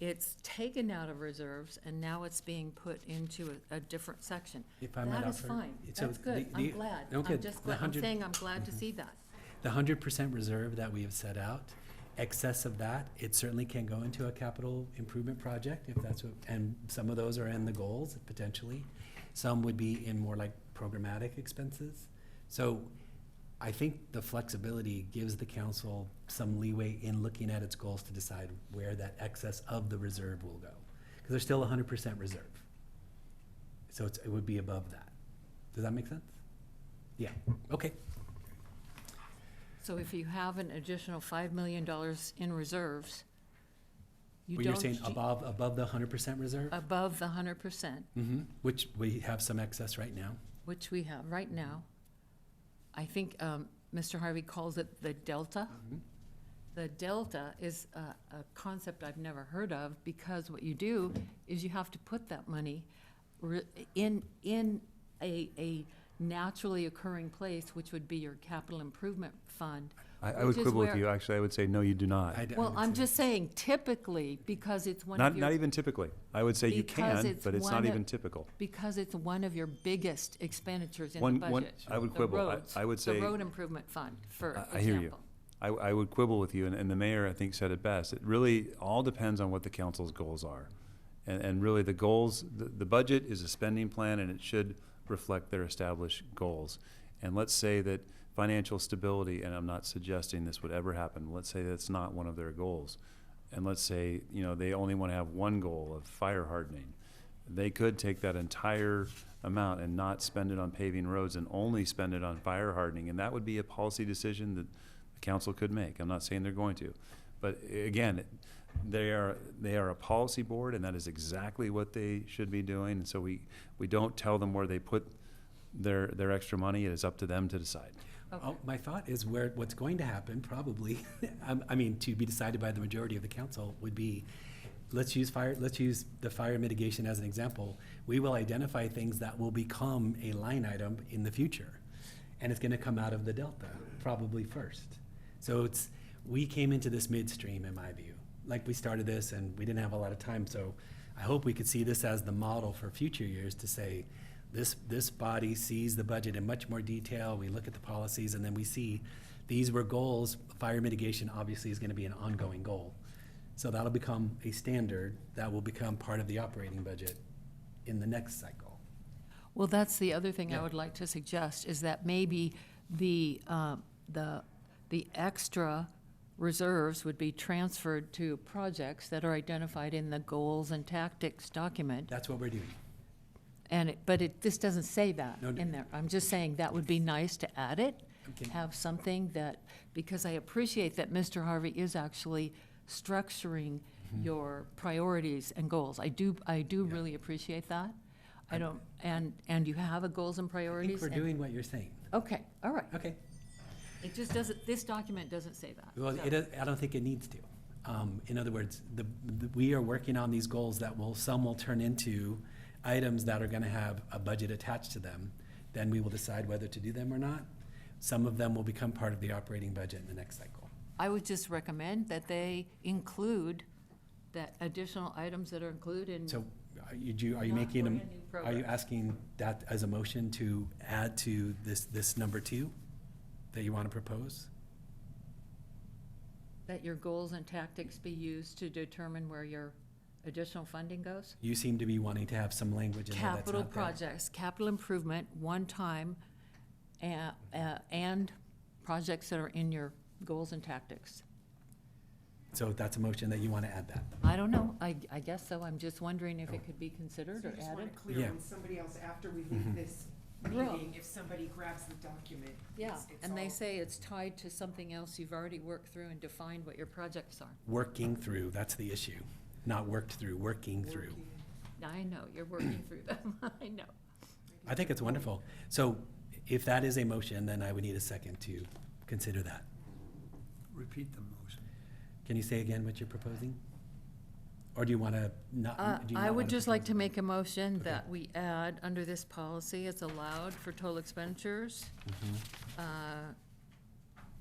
it's taken out of reserves, and now it's being put into a different section. If I might That is offer- fine. so That's good. the- I'm glad. no, I'm good. just The glad, I'm 100 saying I'm glad to see that. The 100% reserve that we have set out, excess of that, it certainly can go into a capital improvement project if that's what, and some of those are in the goals potentially. Some would be in more like programmatic expenses. So I think the flexibility gives the council some leeway in looking at its goals to decide where that excess of the reserve will go. Because there's still 100% reserve. So it would be above that. Does that make sense? Yeah, okay. So if you have an additional $5 million in reserves, you Well, don't. you're saying above the 100% reserve? Above the 100%, Mm-hmm, which we have some excess right now. which we have right now. I think Mr. Harvey calls it the delta. Mhm. The delta is a concept I've never heard of, because what you do is you have to put that money in a naturally occurring place, which would be your capital improvement fund. I Which would is quibble with where- you. Actually, I would say, no, you do not. Well, I'm just saying typically, because it's one Not, of your. not even typically. I would say you Because can, it's but it's one not of- even typical. Because it's one of your biggest expenditures in the One- budget. I would The quibble. roads, I would say- The road improvement fund, for example. I hear you. I would quibble with you, and the mayor, I think, said it best. It really all depends on what the council's goals are. And really, the goals, the budget is a spending plan, and it should reflect their established goals. And let's say that financial stability, and I'm not suggesting this would ever happen, let's say that's not one of their goals. And let's say, they only want to have one goal of fire hardening. They could take that entire amount and not spend it on paving roads and only spend it on fire hardening. And that would be a policy decision that the council could make. I'm not saying they're going to. But again, they are a policy board, and that is exactly what they should be doing. And so we don't tell them where they put their extra money. It is up to them to decide. Okay. Oh, my thought is what's going to happen probably, I mean, to be decided by the majority of the council would be, let's use the fire mitigation as an example. We will identify things that will become a line item in the future. And it's gonna come out of the delta, probably first. So we came into this midstream, in my view. Like, we started this and we didn't have a lot of time, so I hope we could see this as the model for future years to say, this body sees the budget in much more detail, we look at the policies, and then we see these were goals. Fire mitigation obviously is gonna be an ongoing goal. So that'll become a standard that will become part of the operating budget in the next cycle. Well, that's the other thing I Yeah. would like to suggest, is that maybe the extra reserves would be transferred to projects that are identified in the goals and tactics document. That's what we're doing. But this doesn't say that No, in there. I'm just saying that would be nice to add it, Okay. have something that, because I appreciate that Mr. Harvey is actually structuring your priorities and goals. I do really appreciate that. I don't, and you have a goals and I think priorities? we're and- doing what you're saying. Okay, all right. Okay. It just doesn't, this document doesn't say that. Well, So- I don't think it needs to. In other words, we are working on these goals that some will turn into items that are gonna have a budget attached to them. Then we will decide whether to do them or not. Some of them will become part of the operating budget in the next cycle. I would just recommend that they include that additional items that are included in. So are you Not making, brand new are you programs. asking that as a motion to add to this number 2 that you wanna propose? That your goals and tactics be used to determine where your additional funding goes? You seem to be wanting to have some language in there that's Capital not there. projects, capital improvement, one time, and projects that are in your goals and tactics. So that's a motion that you want to add that. I don't know, I guess so, I'm just wondering if it could be considered So or you just want added. it clear Yeah. when somebody else, after we leave this Well- meeting, if somebody grabs the document, Yeah, it's and they all- say it's tied to something else you've already worked through and defined what your projects are. Working through, that's the issue. Not worked through, working through. working. I know, you're working through them, I know. I think it's wonderful. So if that is a motion, then I would need a second to consider that. Repeat the motion. Can you say again what you're proposing? Or do you want to not? do you I not would wanna just like propose to it? make a motion Okay. that we add, under this policy, it's allowed for total expenditures.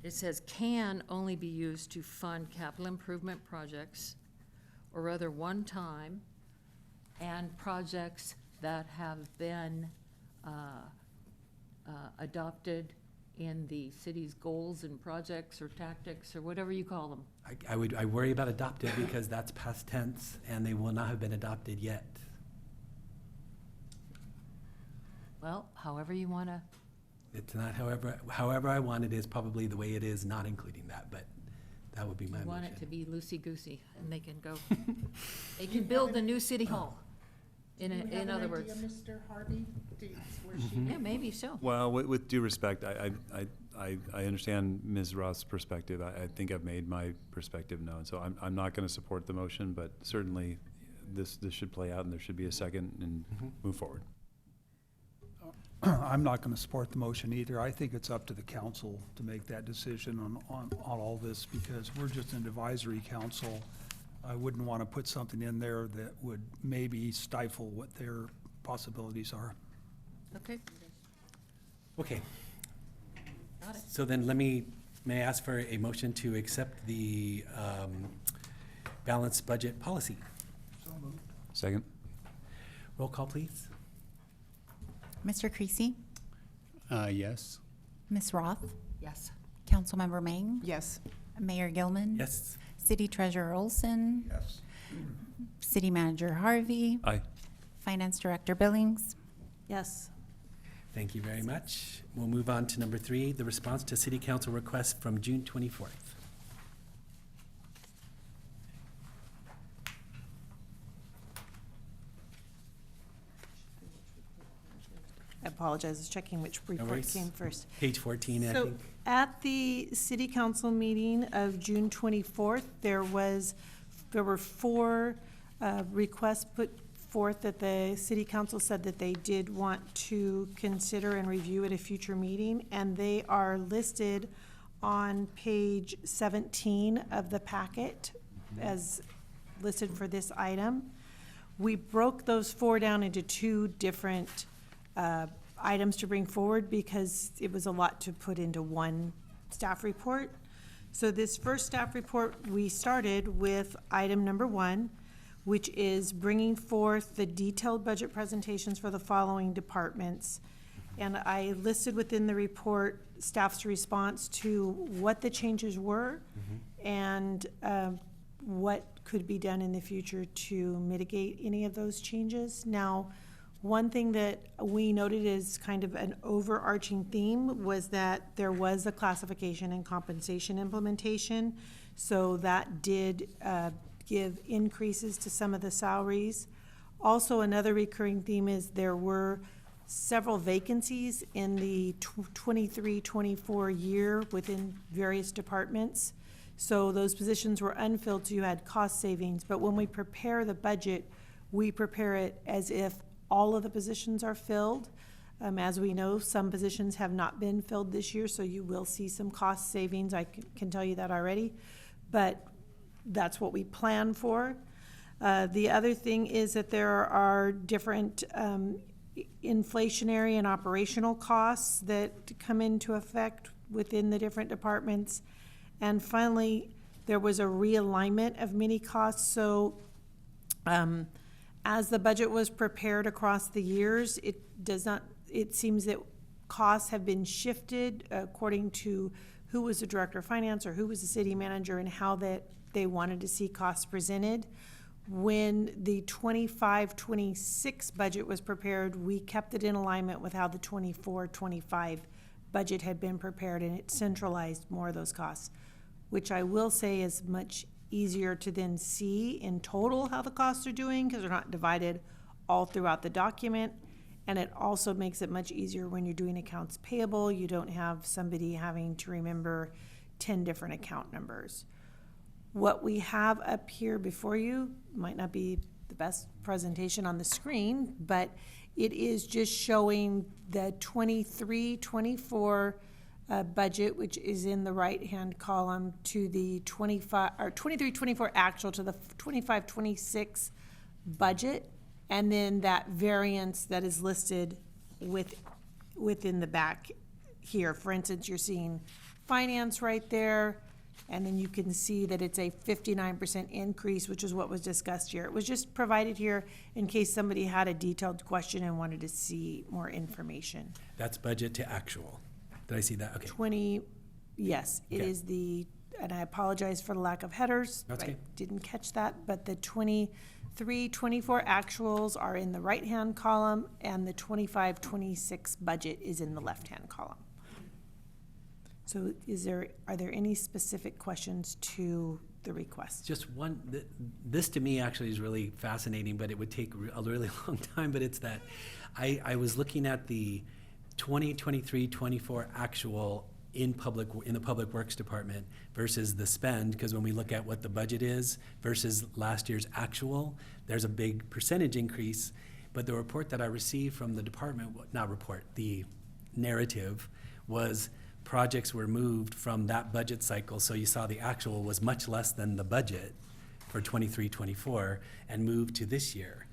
It says can only be used to fund capital improvement projects or other one-time and projects that have been adopted in the city's goals and projects or tactics or whatever you call them. I worry about adopted because that's past tense and they will not have been adopted yet. Well, however you want to, It's not however I want it is probably the way it is, not including that, but that would be my you want it to motion. be loosey-goosey and they can go, they can build the new city hall. In other words. Do you have an idea, Mr. Harvey? Where she Yeah, maybe so. Well, with due respect, I understand Ms. Roth's perspective. I think I've made my perspective known. So I'm not going to support the motion, but certainly this should play out and there should be a second and move forward. I'm not going to support the motion either. I think it's up to the council to make that decision on all this, because we're just an advisory council. I wouldn't want to put something in there that would maybe stifle what their possibilities are. Okay, Okay, got it. so then may I ask for a motion to accept the balanced budget policy? Second? Roll call, please. Mr. Creasy, Yes. Ms. Roth, Yes. Councilmember Mang, Yes. Mayor Gilman. Yes. City Treasurer Olson, Yes. City Manager Harvey, Aye. Finance Director Billings. Yes. Thank you very much. We'll move on to number 3, the response to City Council request from June 24th. I apologize, I was checking which report worries. came first. Page 14, I So, think. at the city council meeting of June 24th, there were 4 requests put forth that the city council said that they did want to consider and review at a future meeting, and they are listed on page 17 of the packet as listed for this item. We broke those 4 down into 2 different items to bring forward because it was a lot to put into one staff report. So this first staff report, we started with item number 1, which is bringing forth the detailed budget presentations for the following departments. And I listed within the report staff's response to what the changes were and what could be done in the future to mitigate any of those changes. Now, one thing that we noted as kind of an overarching theme was that there was a classification and compensation implementation. So that did give increases to some of the salaries. Also, another recurring theme is there were several vacancies in the 23-24 year within various departments. So those positions were unfilled, so you had cost savings. But when we prepare the budget, we prepare it as if all of the positions are filled. As we know, some positions have not been filled this year, so you will see some cost savings. I can tell you that already. But that's what we plan for. The other thing is that there are different inflationary and operational costs that come into effect within the different departments. And finally, there was a realignment of many costs. So as the budget was prepared across the years, it seems that costs have been shifted according to who was the director of finance or who was the city manager and how that they wanted to see costs presented. When the 25-26 budget was prepared, we kept it in alignment with how the 24-25 budget had been prepared, and it centralized more of those costs, which I will say is much easier to then see in total how the costs are doing, because they're not divided all throughout the document. And it also makes it much easier when you're doing accounts payable. You don't have somebody having to remember 10 different account numbers. What we have up here before you might not be the best presentation on the screen, but it is just showing the 23-24 budget, which is in the right-hand column, to the 23-24 actual to the 25-26 budget, and then that variance that is listed within the back here. For instance, you're seeing finance right there, and then you can see that it's a 59% increase, which is what was discussed here. It was just provided here in case somebody had a detailed question and wanted to see more information. That's budget to actual. Did I see that? Okay. Yes, it Okay. is and I apologize for the lack of headers. That's okay. I didn't catch that, but the 23-24 actuals are in the right-hand column, and the 25-26 budget is in the left-hand column. So are there any specific questions to the request? Just one, this to me actually is really fascinating, but it would take a really long time, but it's that I was looking at the 2023-24 actual in the Public Works Department versus the spend, because when we look at what the budget is versus last year's actual, there's a big percentage increase. But the report that I received from the department, the narrative was projects were moved from that budget cycle, so you saw the actual was much less than the budget for 23-24 and moved to this year.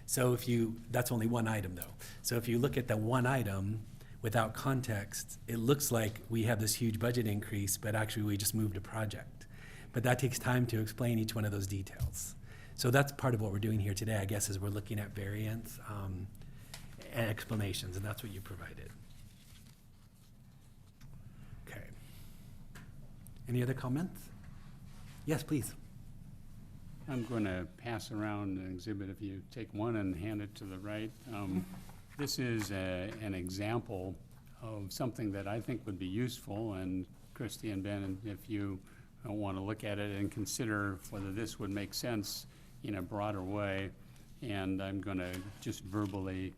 So that's only one item though. So if you look at the one item without context, it looks like we have this huge budget increase, but actually we just moved a project. But that takes time to explain each one of those details. So that's part of what we're doing here today, I guess, is we're looking at variance and explanations, and that's what you provided. Okay. Any other comments? Yes, please. I'm going to pass around an exhibit if you take one and hand it to the right. This is an example of something that I think would be useful, and Christy and Ben, if you want to look at it and consider whether this would make sense in a broader way. And I'm going to just verbally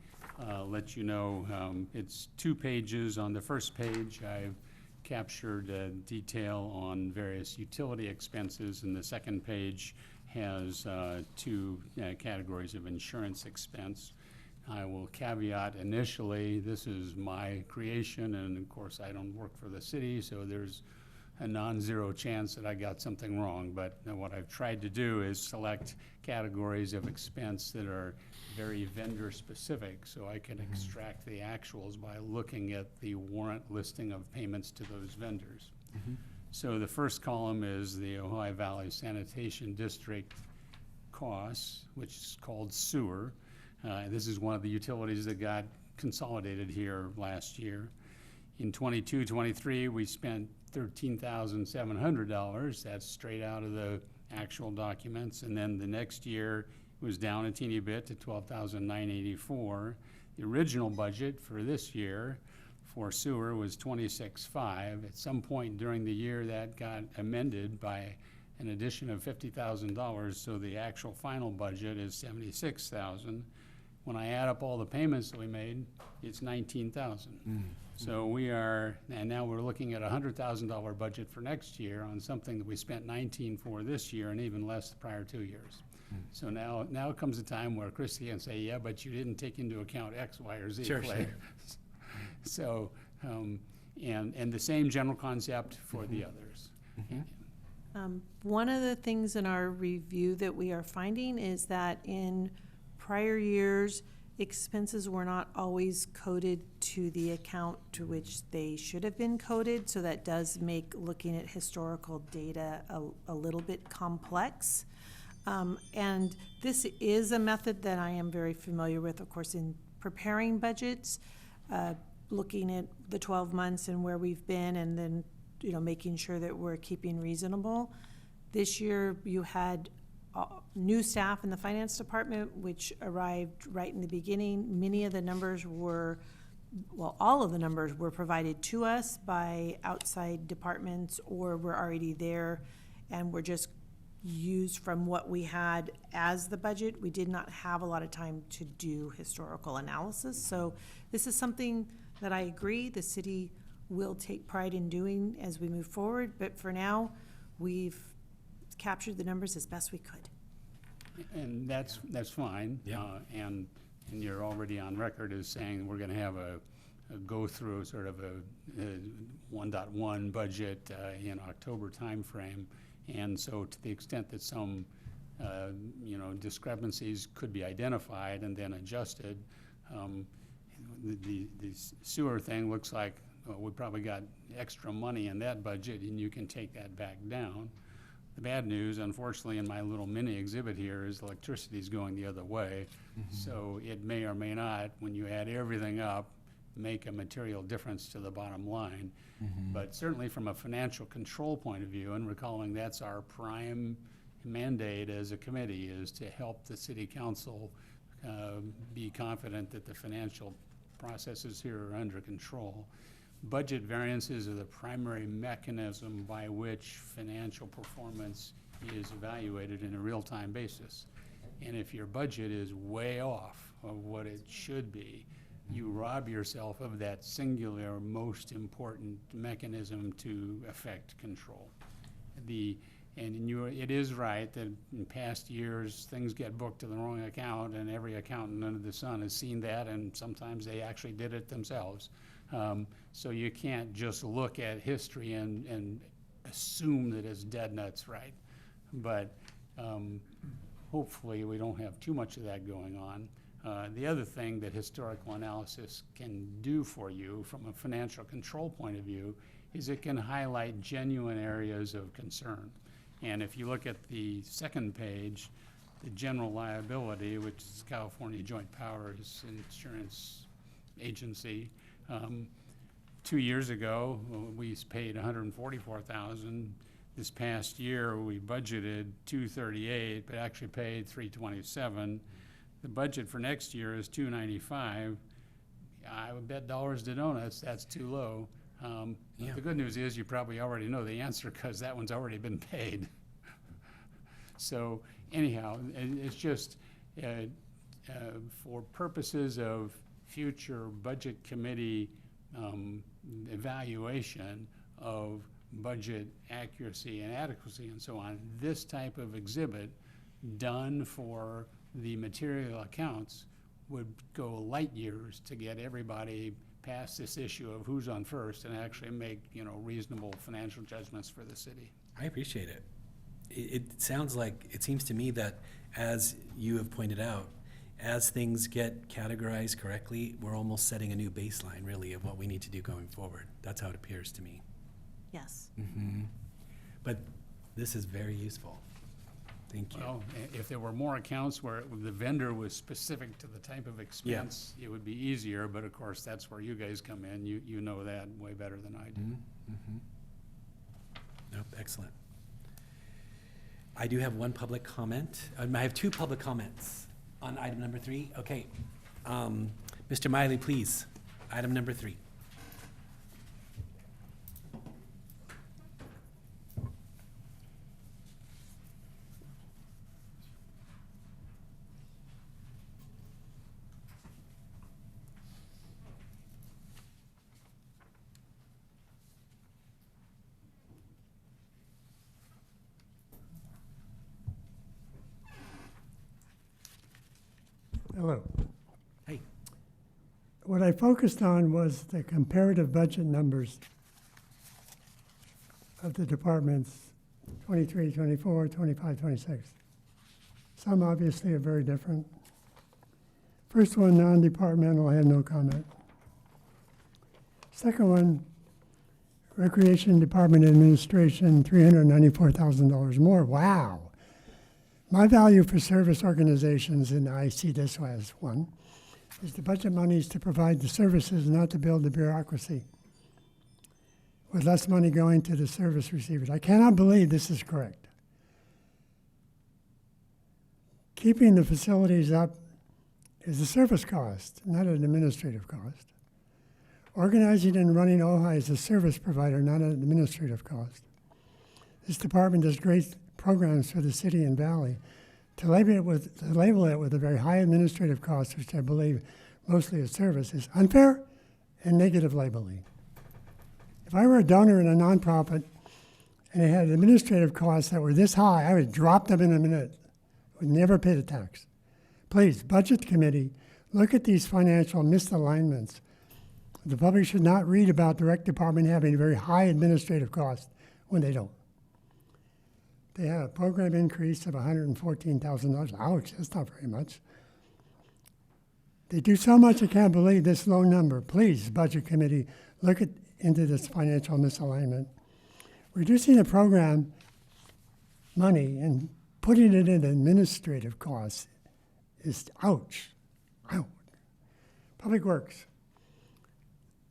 let you know, it's 2 pages. On the first page, I've captured detail on various utility expenses, and the second page has 2 categories of insurance expense. I will caveat initially, this is my creation, and of course I don't work for the city, so there's a non-zero chance that I got something wrong. But what I've tried to do is select categories of expense that are very vendor specific, so I can extract the actuals by looking at the warrant listing of payments to those vendors. So the first column is the Ojai Valley Sanitation District costs, which is called sewer. This is one of the utilities that got consolidated here last year. In 22-23, we spent $13,700. That's straight out of the actual documents. And then the next year it was down a teeny bit to $12,984. The original budget for this year for sewer was $26,500. At some point during the year, that got amended by an addition of $50,000, so the actual final budget is $76,000. When I add up all the payments that we made, it's $19,000. So and now we're looking at a $100,000 budget for next year on something that we spent $19,000 for this year and even less the prior 2 years. So now comes a time where Christy can say, yeah, but you didn't take into account X, Y, or Z. Sure. So, and the same general concept for the others. One of the things in our review that we are finding is that in prior years, expenses were not always coded to the account to which they should have been coded, so that does make looking at historical data a little bit complex. And this is a method that I am very familiar with, of course, in preparing budgets, looking at the 12 months and where we've been, and then making sure that we're keeping reasonable. This year you had new staff in the finance department, which arrived right in the beginning. Many of the numbers were, well, all of the numbers were provided to us by outside departments or were already there and were just used from what we had as the budget. We did not have a lot of time to do historical analysis. So this is something that I agree the city will take pride in doing as we move forward. But for now, we've captured the numbers as best we could. And that's fine. Yeah. And you're already on record as saying we're gonna have a go-through, sort of a 1.1 budget in October timeframe. And so to the extent that some, discrepancies could be identified and then adjusted, the sewer thing looks like we probably got extra money in that budget and you can take that back down. The bad news, unfortunately, in my little mini exhibit here is electricity is going the other way. So it may or may not, when you add everything up, make a material difference to the bottom line. But certainly from a financial control point of view, and recalling that's our prime mandate as a committee, is to help the city council be confident that the financial processes here are under control. Budget variances are the primary mechanism by which financial performance is evaluated in a real-time basis. And if your budget is way off of what it should be, you rob yourself of that singular, most important mechanism to affect control. It is right that in past years, things get booked to the wrong account, and every accountant under the sun has seen that, and sometimes they actually did it themselves. So you can't just look at history and assume that it's dead nuts right. But hopefully we don't have too much of that going on. The other thing that historical analysis can do for you from a financial control point of view is it can highlight genuine areas of concern. And if you look at the second page, the general liability, which is California Joint Powers Insurance Agency, 2 years ago, we paid $144,000. This past year, we budgeted $238,000, but actually paid $327,000. The budget for next year is $295,000. I would bet dollars to donuts that's too low. The good news is you probably already know the answer because that one's already been paid. So anyhow, it's just for purposes of future budget committee evaluation of budget accuracy and adequacy and so on, this type of exhibit done for the material accounts would go light years to get everybody past this issue of who's on first and actually make, reasonable financial judgments for the city. I appreciate it. It sounds like, it seems to me that, as you have pointed out, as things get categorized correctly, we're almost setting a new baseline, really, of what we need to do going forward. That's how it appears to me. Yes. But this is very useful. Thank you. Well, if there were more accounts where the vendor was specific to the type of expense, it would be easier, but of course, that's where you guys come in. You know that way better than I do. Nope, excellent. I do have one public comment. I have two public comments on item number 3. Okay. Mr. Miley, please. Item number 3. Hello. Hey. What I focused on was the comparative budget numbers of the departments 23, 24, 25, 26. Some obviously are very different. First one, non-departmental, I had no comment. Second one, Recreation Department Administration, $394,000 more. Wow. My value for service organizations, and I see this as one, is the budget money is to provide the services, not to build the bureaucracy, with less money going to the service receivers. I cannot believe this is correct. keeping the facilities up is a service cost, not an administrative cost. Organizing and running Ojai is a service provider, not an administrative cost. This department does great programs for the city and valley. To label it with a very high administrative cost, which I believe mostly is service, is unfair and negative labeling. If I were a donor in a nonprofit and it had administrative costs that were this high, I would drop them in a minute. Would never pay the tax. Please, Budget Committee, look at these financial misalignments. The public should not read about the rec department having very high administrative costs when they don't. They had a program increase of $114,000. Ouch, that's not very much. They do so much, I can't believe this low number. Please, Budget Committee, look into this financial misalignment. Reducing the program money and putting it in administrative costs is ouch. Ouch. Public Works,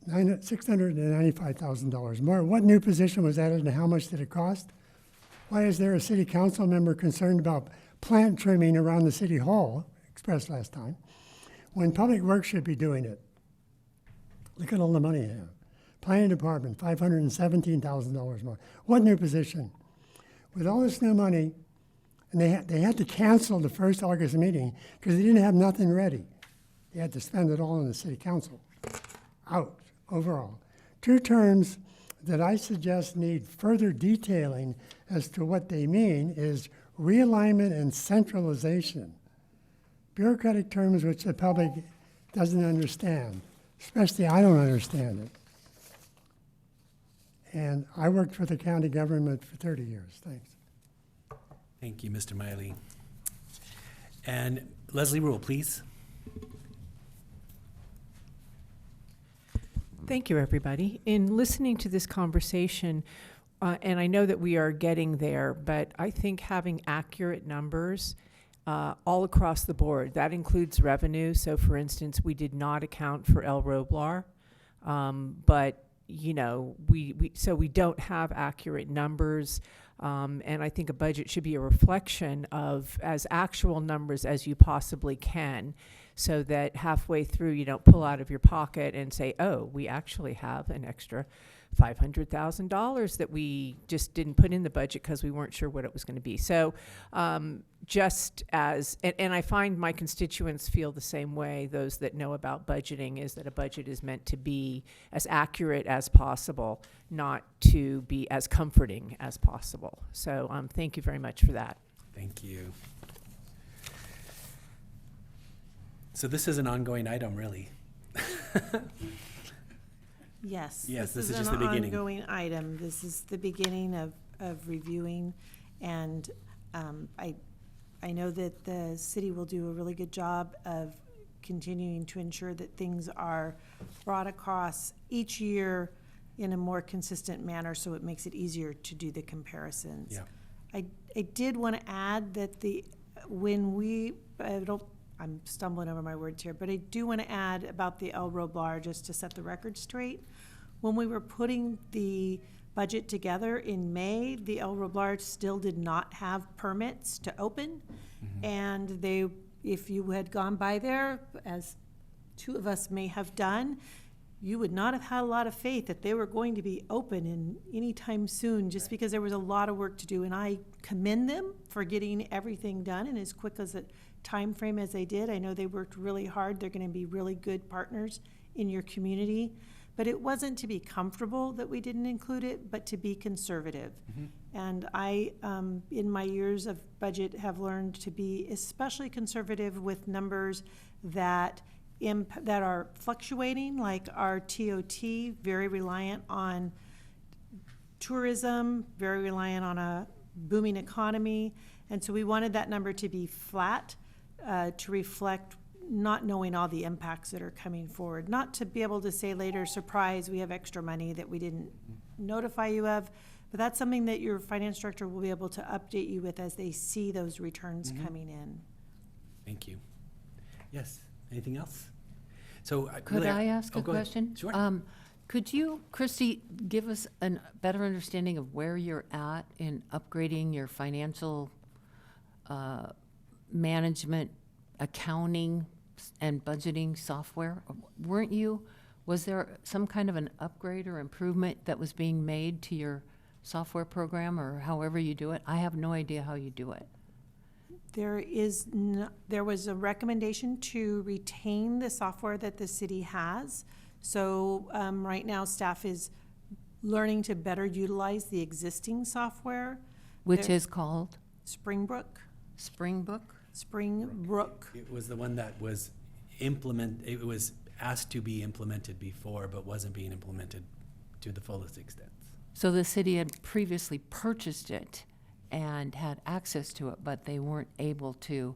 $695,000 more. What new position was added and how much did it cost? Why is there a city council member concerned about plant trimming around the city hall, expressed last time, when Public Works should be doing it? Look at all the money they have. Planning Department, $517,000 more. What new position? With all this new money, and they had to cancel the first August meeting because they didn't have nothing ready. They had to spend it all on the city council. Out, overall. 2 terms that I suggest need further detailing as to what they mean is realignment and centralization. Bureaucratic terms which the public doesn't understand, especially I don't understand it. And I worked for the county government for 30 years. Thanks. Thank you, Mr. Miley. And Leslie Rule, please. Thank you, everybody. In listening to this conversation, and I know that we are getting there, but I think having accurate numbers all across the board, that includes revenue. So for instance, we did not account for El Roblar, but you know, so we don't have accurate numbers. And I think a budget should be a reflection of as actual numbers as you possibly can, so that halfway through you don't pull out of your pocket and say, oh, we actually have an extra $500,000 that we just didn't put in the budget because we weren't sure what it was going to be. So just as, and I find my constituents feel the same way, those that know about budgeting, is that a budget is meant to be as accurate as possible, not to be as comforting as possible. So thank you very much for that. Thank you. So this is an ongoing item, really. Yes. Yes, this is an just the beginning. ongoing item. This is the beginning of reviewing, and I know that the city will do a really good job of continuing to ensure that things are brought across each year in a more consistent manner, so it makes it easier to do the comparisons. Yeah. I did want to add that I'm stumbling over my words here, but I do want to add about the El Roblar, just to set the record straight. When we were putting the budget together in May, the El Roblar still did not have permits to open. Mm-hmm. And if you had gone by there, as 2 of us may have done, you would not have had a lot of faith that they were going to be open in any time soon, just because there was a lot of work to do. And I commend them for getting everything done in as quick as a time frame as they did. I know they worked really hard. They're going to be really good partners in your community. But it wasn't to be comfortable that we didn't include it, but to be conservative. Mm-hmm. And I, in my years of budget, have learned to be especially conservative with numbers that are fluctuating, like our TOT, very reliant on tourism, very reliant on a booming economy. And so we wanted that number to be flat, to reflect not knowing all the impacts that are coming forward. Not to be able to say later, surprise, we have extra money that we didn't notify you of, but that's something that your finance director will be able to update you with as they see those returns coming in. Thank you. Yes, anything else? So Could I ask a go ahead. question? Sure. Could you, Christy, give us a better understanding of where you're at in upgrading your financial management, accounting, and budgeting software. Weren't you? Was there some kind of an upgrade or improvement that was being made to your software program, or however you do it? I have no idea how you do it. There was a recommendation to retain the software that the city has. So right now, staff is learning to better utilize the existing software. Which There- is called Springbrook. Springbrook? Springbrook. It was the one that was it was asked to be implemented before, but wasn't being implemented to the fullest extent. So the city had previously purchased it and had access to it, but they weren't able to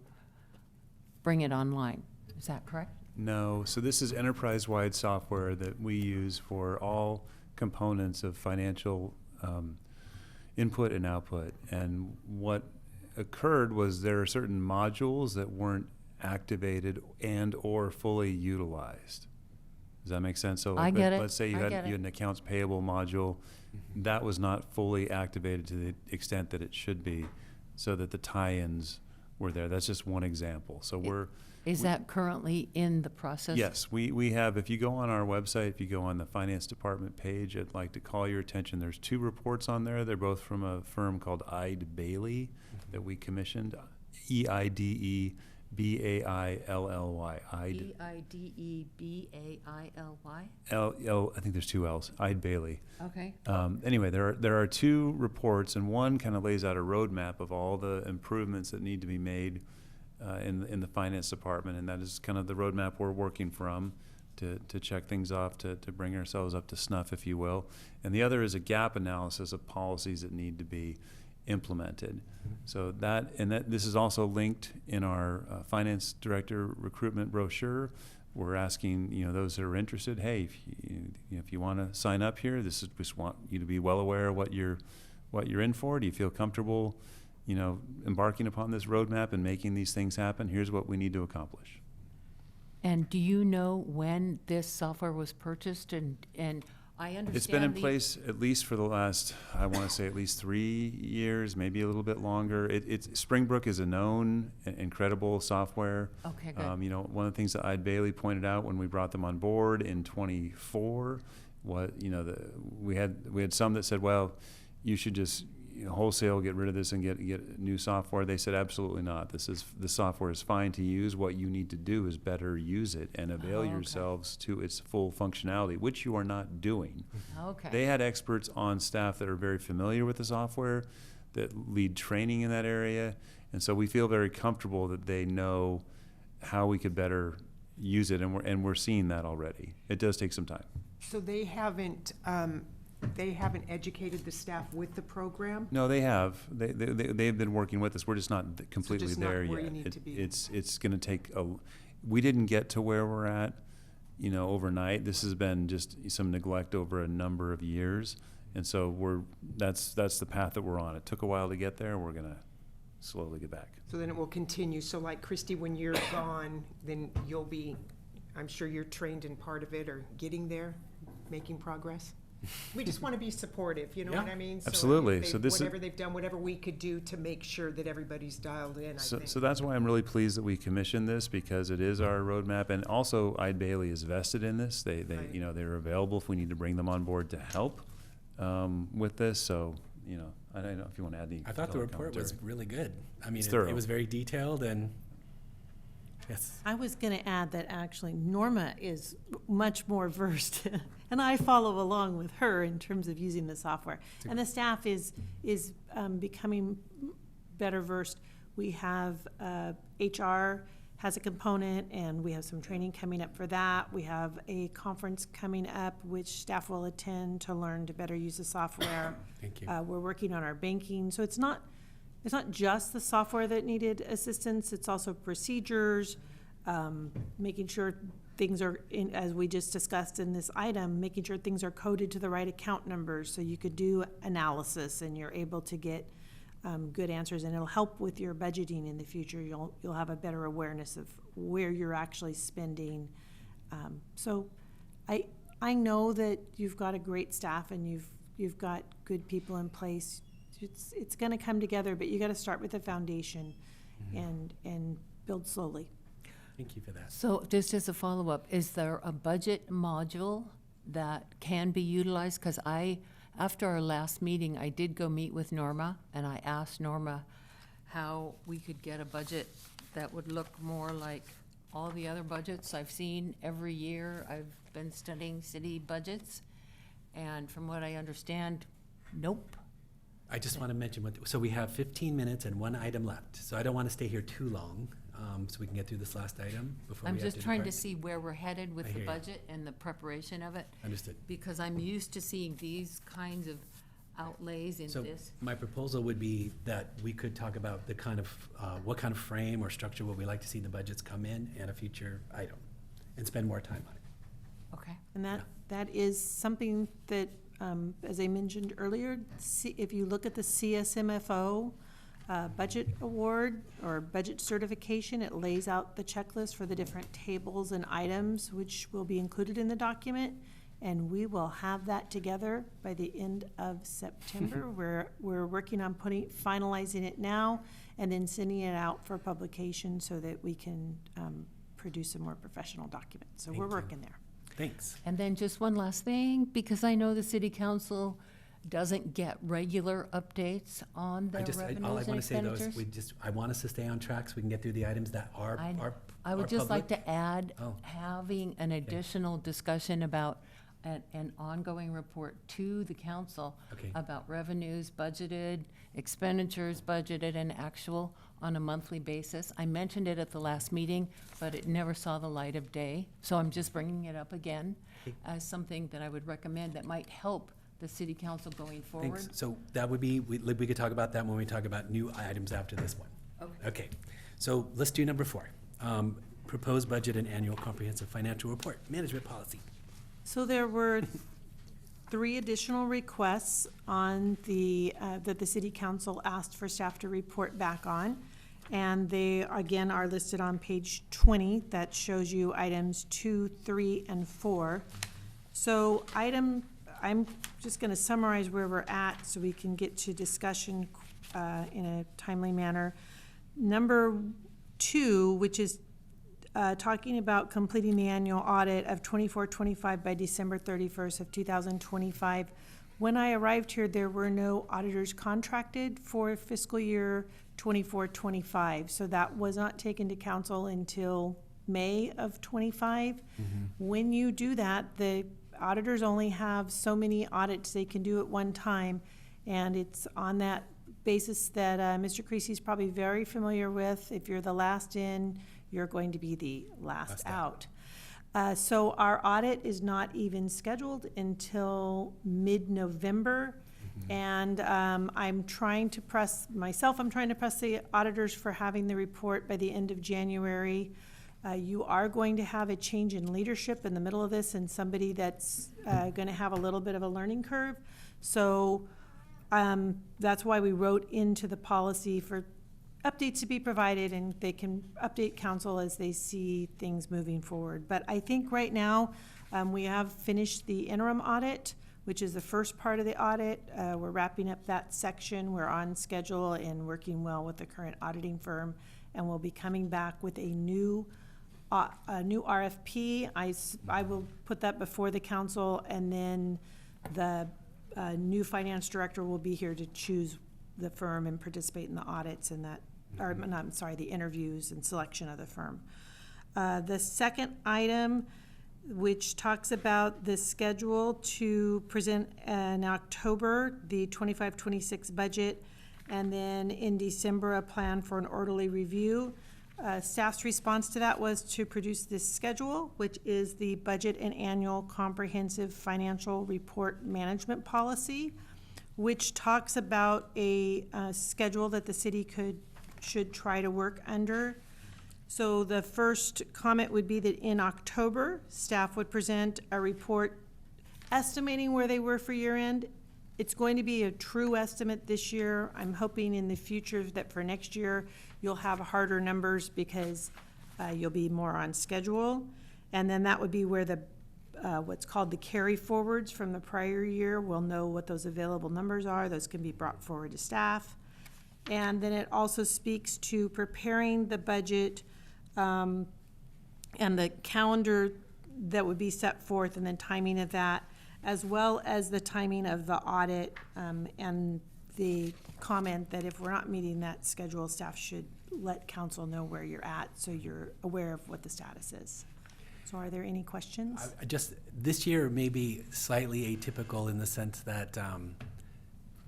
bring it online. Is that correct? No, so this is enterprise-wide software that we use for all components of financial input and output. And what occurred was there are certain modules that weren't activated and or fully utilized. Does that make sense? So I get it. let's say you I had get it. an accounts payable module that was not fully activated to the extent that it should be, so that the tie-ins were there. That's just one example. So Is that currently in the process? yes, we have, if you go on our website, if you go on the finance department page, I'd like to call your attention. There's 2 reports on there. They're both from a firm called Eide Bailey that we commissioned. EIDE BAILLY. Eide. EIDEBAILY? I think there's 2 L's. Eide Bailey. Okay. Anyway, there are 2 reports, and one kind of lays out a roadmap of all the improvements that need to be made in the finance department, and that is kind of the roadmap we're working from to check things off, to bring ourselves up to snuff, if you will. And the other is a gap analysis of policies that need to be implemented. So this is also linked in our finance director recruitment brochure. We're asking those that are interested, hey, if you want to sign up here, we just want you to be well aware of what you're in for. Do you feel comfortable embarking upon this roadmap and making these things happen? Here's what we need to accomplish. And do you know when this software was purchased? And I understand It's been in place at least for the last, I want to say at least 3 years, maybe a little bit longer. Springbrook is a known, incredible software. Okay, good. One of the things that Eide Bailey pointed out when we brought them on board in '24 was, we had some that said, well, you should just wholesale get rid of this and get new software. They said absolutely not. The software is fine to use. What you need to do is better use it and avail okay. yourselves to its full functionality, which you are not doing. Okay. They had experts on staff that are very familiar with the software, that lead training in that area, and so we feel very comfortable that they know how we could better use it, and we're seeing that already. It does take some time. So they haven't educated the staff with the program? No, they have. They've been working with us. We're just not completely just not there where yet. you need to be. It's going to take we didn't get to where we're at, overnight. This has been just some neglect over a number of years, and so that's the path that we're on. It took a while to get there. We're going to slowly get back. So then it will continue. So like Christy, when you're gone, then you'll be, I'm sure you're trained in part of it or getting there, making progress? We just want to be supportive, you know what I mean? So Absolutely. if So this is- whatever they've done, whatever we could do to make sure that everybody's dialed in, I think. So that's why I'm really pleased that we commissioned this, because it is our roadmap, and also Eide Bailey is vested in this. They Right. they're available if we need to bring them on board to help with this. So I don't know if you want to add any. I thought the color report was commentary. really good. I mean, It's it thorough. was very detailed and, yes. I was going to add that actually Norma is much more versed, and I follow along with her in terms of using the software. And the staff is becoming better versed. We have HR has a component, and we have some training coming up for that. We have a conference coming up, which staff will attend to learn to better use the software. Thank you. We're working on our banking, so it's not just the software that needed assistance, it's also procedures, making sure things are, as we just discussed in this item, making sure things are coded to the right account numbers so you could do analysis and you're able to get good answers, and it'll help with your budgeting in the future. You'll have a better awareness of where you're actually spending. So I know that you've got a great staff and you've got good people in place. It's going to come together, but you got to start with the foundation. and build slowly. Thank you for that. So just as a follow-up, is there a budget module that can be utilized? Because after our last meeting, I did go meet with Norma, and I asked Norma how we could get a budget that would look more like all the other budgets I've seen every year. I've been studying city budgets, and from what I understand, nope. I just want to mention, so we have 15 minutes and one item left. So I don't want to stay here too long, so we can get through this last item before I'm we have just trying to depart. see where we're headed I with the hear you. budget and the preparation of it, Understood. because I'm used to seeing these kinds of outlays in So this. my proposal would be that we could talk about the kind of, what kind of frame or structure would we like to see the budgets come in and a future item, and spend more time on it. Okay. And that is something that, as I mentioned earlier, if you look at the CSMFO budget award or budget certification, it lays out the checklist for the different tables and items which will be included in the document. And we will have that together by the end of September. We're working on finalizing it now and then sending it out for publication so that we can produce a more professional document. So Thank we're you. working there. Thanks. And then just one last thing, because I know the city council doesn't get regular updates on their All I revenues want and to say though is expenditures. I want us to stay on track so we can get through the items that are I would just like to add, Oh. having an additional discussion about an ongoing report to the council Okay. about revenues budgeted, expenditures budgeted, and actual on a monthly basis. I mentioned it at the last meeting, but it never saw the light of day. So I'm just bringing it up again Okay. as something that I would recommend that might help the city council going forward. Thanks. So that would be, we could talk about that when we talk about new items after this one. Okay, so let's do number 4. Proposed budget and annual comprehensive financial report, management policy. So there were 3 additional requests on that the city council asked for staff to report back on. And they, again, are listed on page 20. That shows you items 2, 3, and 4. So I'm just going to summarize where we're at so we can get to discussion in a timely manner. Number 2, which is talking about completing the annual audit of 24-25 by December 31st of 2025. When I arrived here, there were no auditors contracted for fiscal year 24-25, so that was not taken to council until May of 25. When you do that, the auditors only have so many audits they can do at one time, and it's on that basis that Mr. Creasy is probably very familiar with. If you're the last in, you're going to be the last out. So our audit is not even scheduled until mid-November. And I'm trying to press the auditors for having the report by the end of January. You are going to have a change in leadership in the middle of this, and somebody that's going to have a little bit of a learning curve. So that's why we wrote into the policy for updates to be provided, and they can update council as they see things moving forward. But I think right now, we have finished the interim audit, which is the first part of the audit. We're wrapping up that section. We're on schedule and working well with the current auditing firm, and we'll be coming back with a new RFP. I will put that before the council, and then the new finance director will be here to choose the firm and participate in the audits and that, or not, I'm sorry, the interviews and selection of the firm. The second item, which talks about the schedule to present in October, the 25-26 budget, and then in December, a plan for an orderly review. Staff's response to that was to produce this schedule, which is the budget and annual comprehensive financial report management policy, which talks about a schedule that the city should try to work under. So the first comment would be that in October, staff would present a report estimating where they were for year end. It's going to be a true estimate this year. I'm hoping in the future that for next year, you'll have harder numbers because you'll be more on schedule. And then that would be where the what's called the carry forwards from the prior year. We'll know what those available numbers are. Those can be brought forward to staff. And then it also speaks to preparing the budget and the calendar that would be set forth and then timing of that, as well as the timing of the audit and the comment that if we're not meeting that schedule, staff should let council know where you're at so you're aware of what the status is. So are there any questions? This year may be slightly atypical in the sense that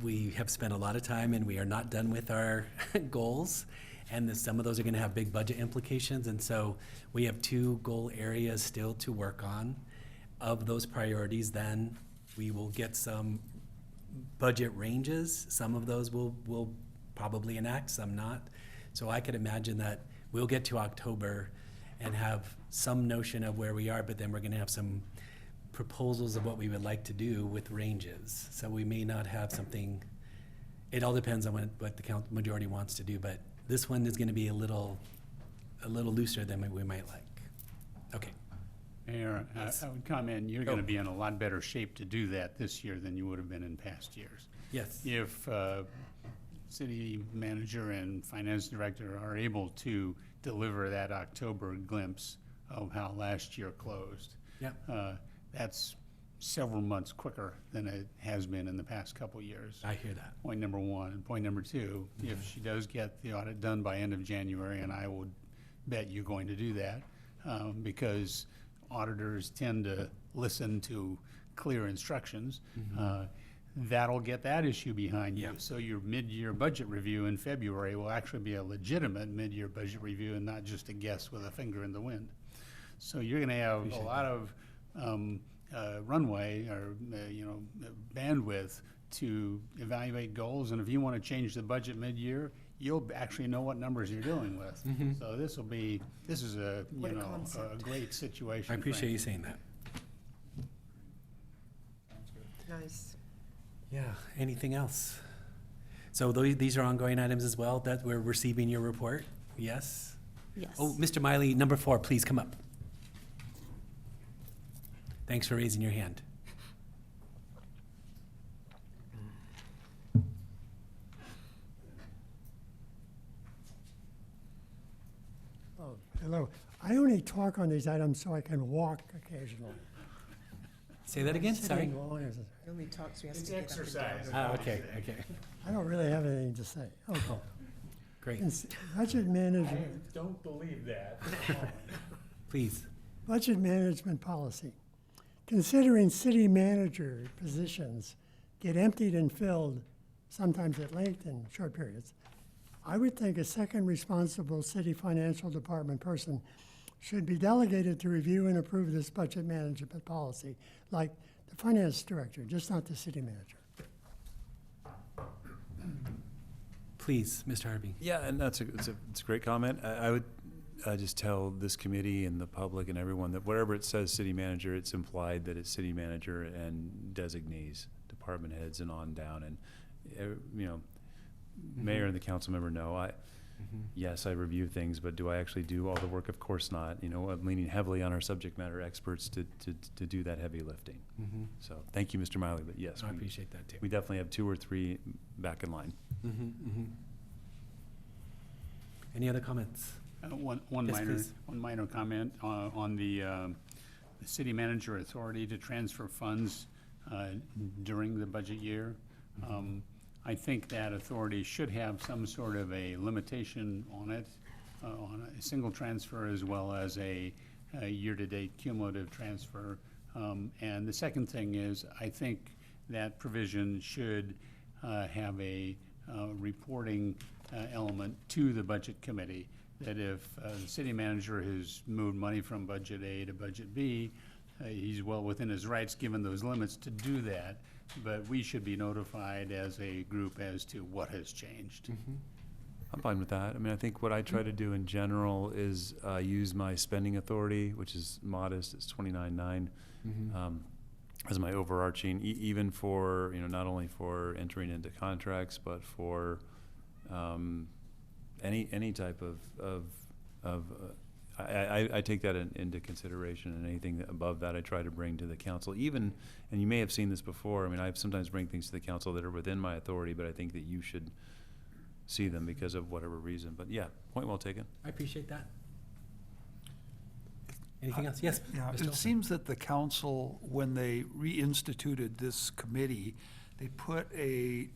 we have spent a lot of time and we are not done with our goals. And some of those are gonna have big budget implications. And so we have 2 goal areas still to work on. Of those priorities, then we will get some budget ranges. Some of those will probably enact, some not. So I could imagine that we'll get to October and have some notion of where we are, but then we're gonna have some proposals of what we would like to do with ranges. So we may not have something, it all depends on what the majority wants to do, but this one is gonna be a little looser than we might like. Okay. Mayor, I would comment, you're gonna be in a lot better shape to do that this year than you would have been in past years. Yes. If city manager and finance director are able to deliver that October glimpse of how last year closed. Yep. That's several months quicker than it has been in the past couple years. I hear that. Point number one. And point number two, if she does get the audit done by end of January, and I would bet you're going to do that, because auditors tend to listen to clear instructions, that'll get that issue behind you. Yeah. So your mid-year budget review in February will actually be a legitimate mid-year budget review and not just a guess with a finger in the wind. So you're gonna have a lot of runway or, bandwidth to evaluate goals. And if you wanna change the budget mid-year, you'll actually know what numbers you're dealing with. So this is a, What a a concept. great situation. I appreciate you frankly. saying that. Nice. Yeah, anything else? So these are ongoing items as well, that we're receiving your report? Yes? Yes. Oh, Mr. Miley, number 4, please come up. Thanks for raising your hand. Oh, hello. I only talk on these items so I can walk occasionally. Say that again, sorry? Sitting long as- He only talks, we have to get up and down. Ah, okay. I don't really have anything to say. Okay. Great, Budget management, Don't believe that. please. budget management policy. Considering city manager positions get emptied and filled, sometimes at length in short periods, I would think a second responsible city financial department person should be delegated to review and approve this budget management policy, like the finance director, just not the city manager. Please, Mr. Harvey. Yeah, and it's a great comment. I would just tell this committee and the public and everyone that wherever it says city manager, it's implied that it's city manager and designees, department heads and on down. And, mayor and the council member know, yes, I review things, but do I actually do all the work? Of course not. I'm leaning heavily on our subject matter experts to do that heavy lifting. So thank you, Mr. Miley, but yes, I appreciate that too. we definitely have 2 or 3 back in line. Any other comments? One Yes, minor, please. comment on the city manager authority to transfer funds during the budget year. I think that authority should have some sort of a limitation on it, on a single transfer as well as a year-to-date cumulative transfer. And the second thing is, I think that provision should have a reporting element to the budget committee, that if the city manager has moved money from budget A to budget B, he's well within his rights, given those limits, to do that. But we should be notified as a group as to what has changed. I'm fine with that. I mean, I think what I try to do in general is use my spending authority, which is modest, it's 29.9, as my overarching, even for, not only for entering into contracts, but for any type of I take that into consideration, and anything above that I try to bring to the council. Even, and you may have seen this before, I mean, I sometimes bring things to the council that are within my authority, but I think that you should see them because of whatever reason. But yeah, point well taken. I appreciate that. Anything else? Yes. Yeah, Mr. it Olson. seems that the council, when they reinstituted this committee, they put a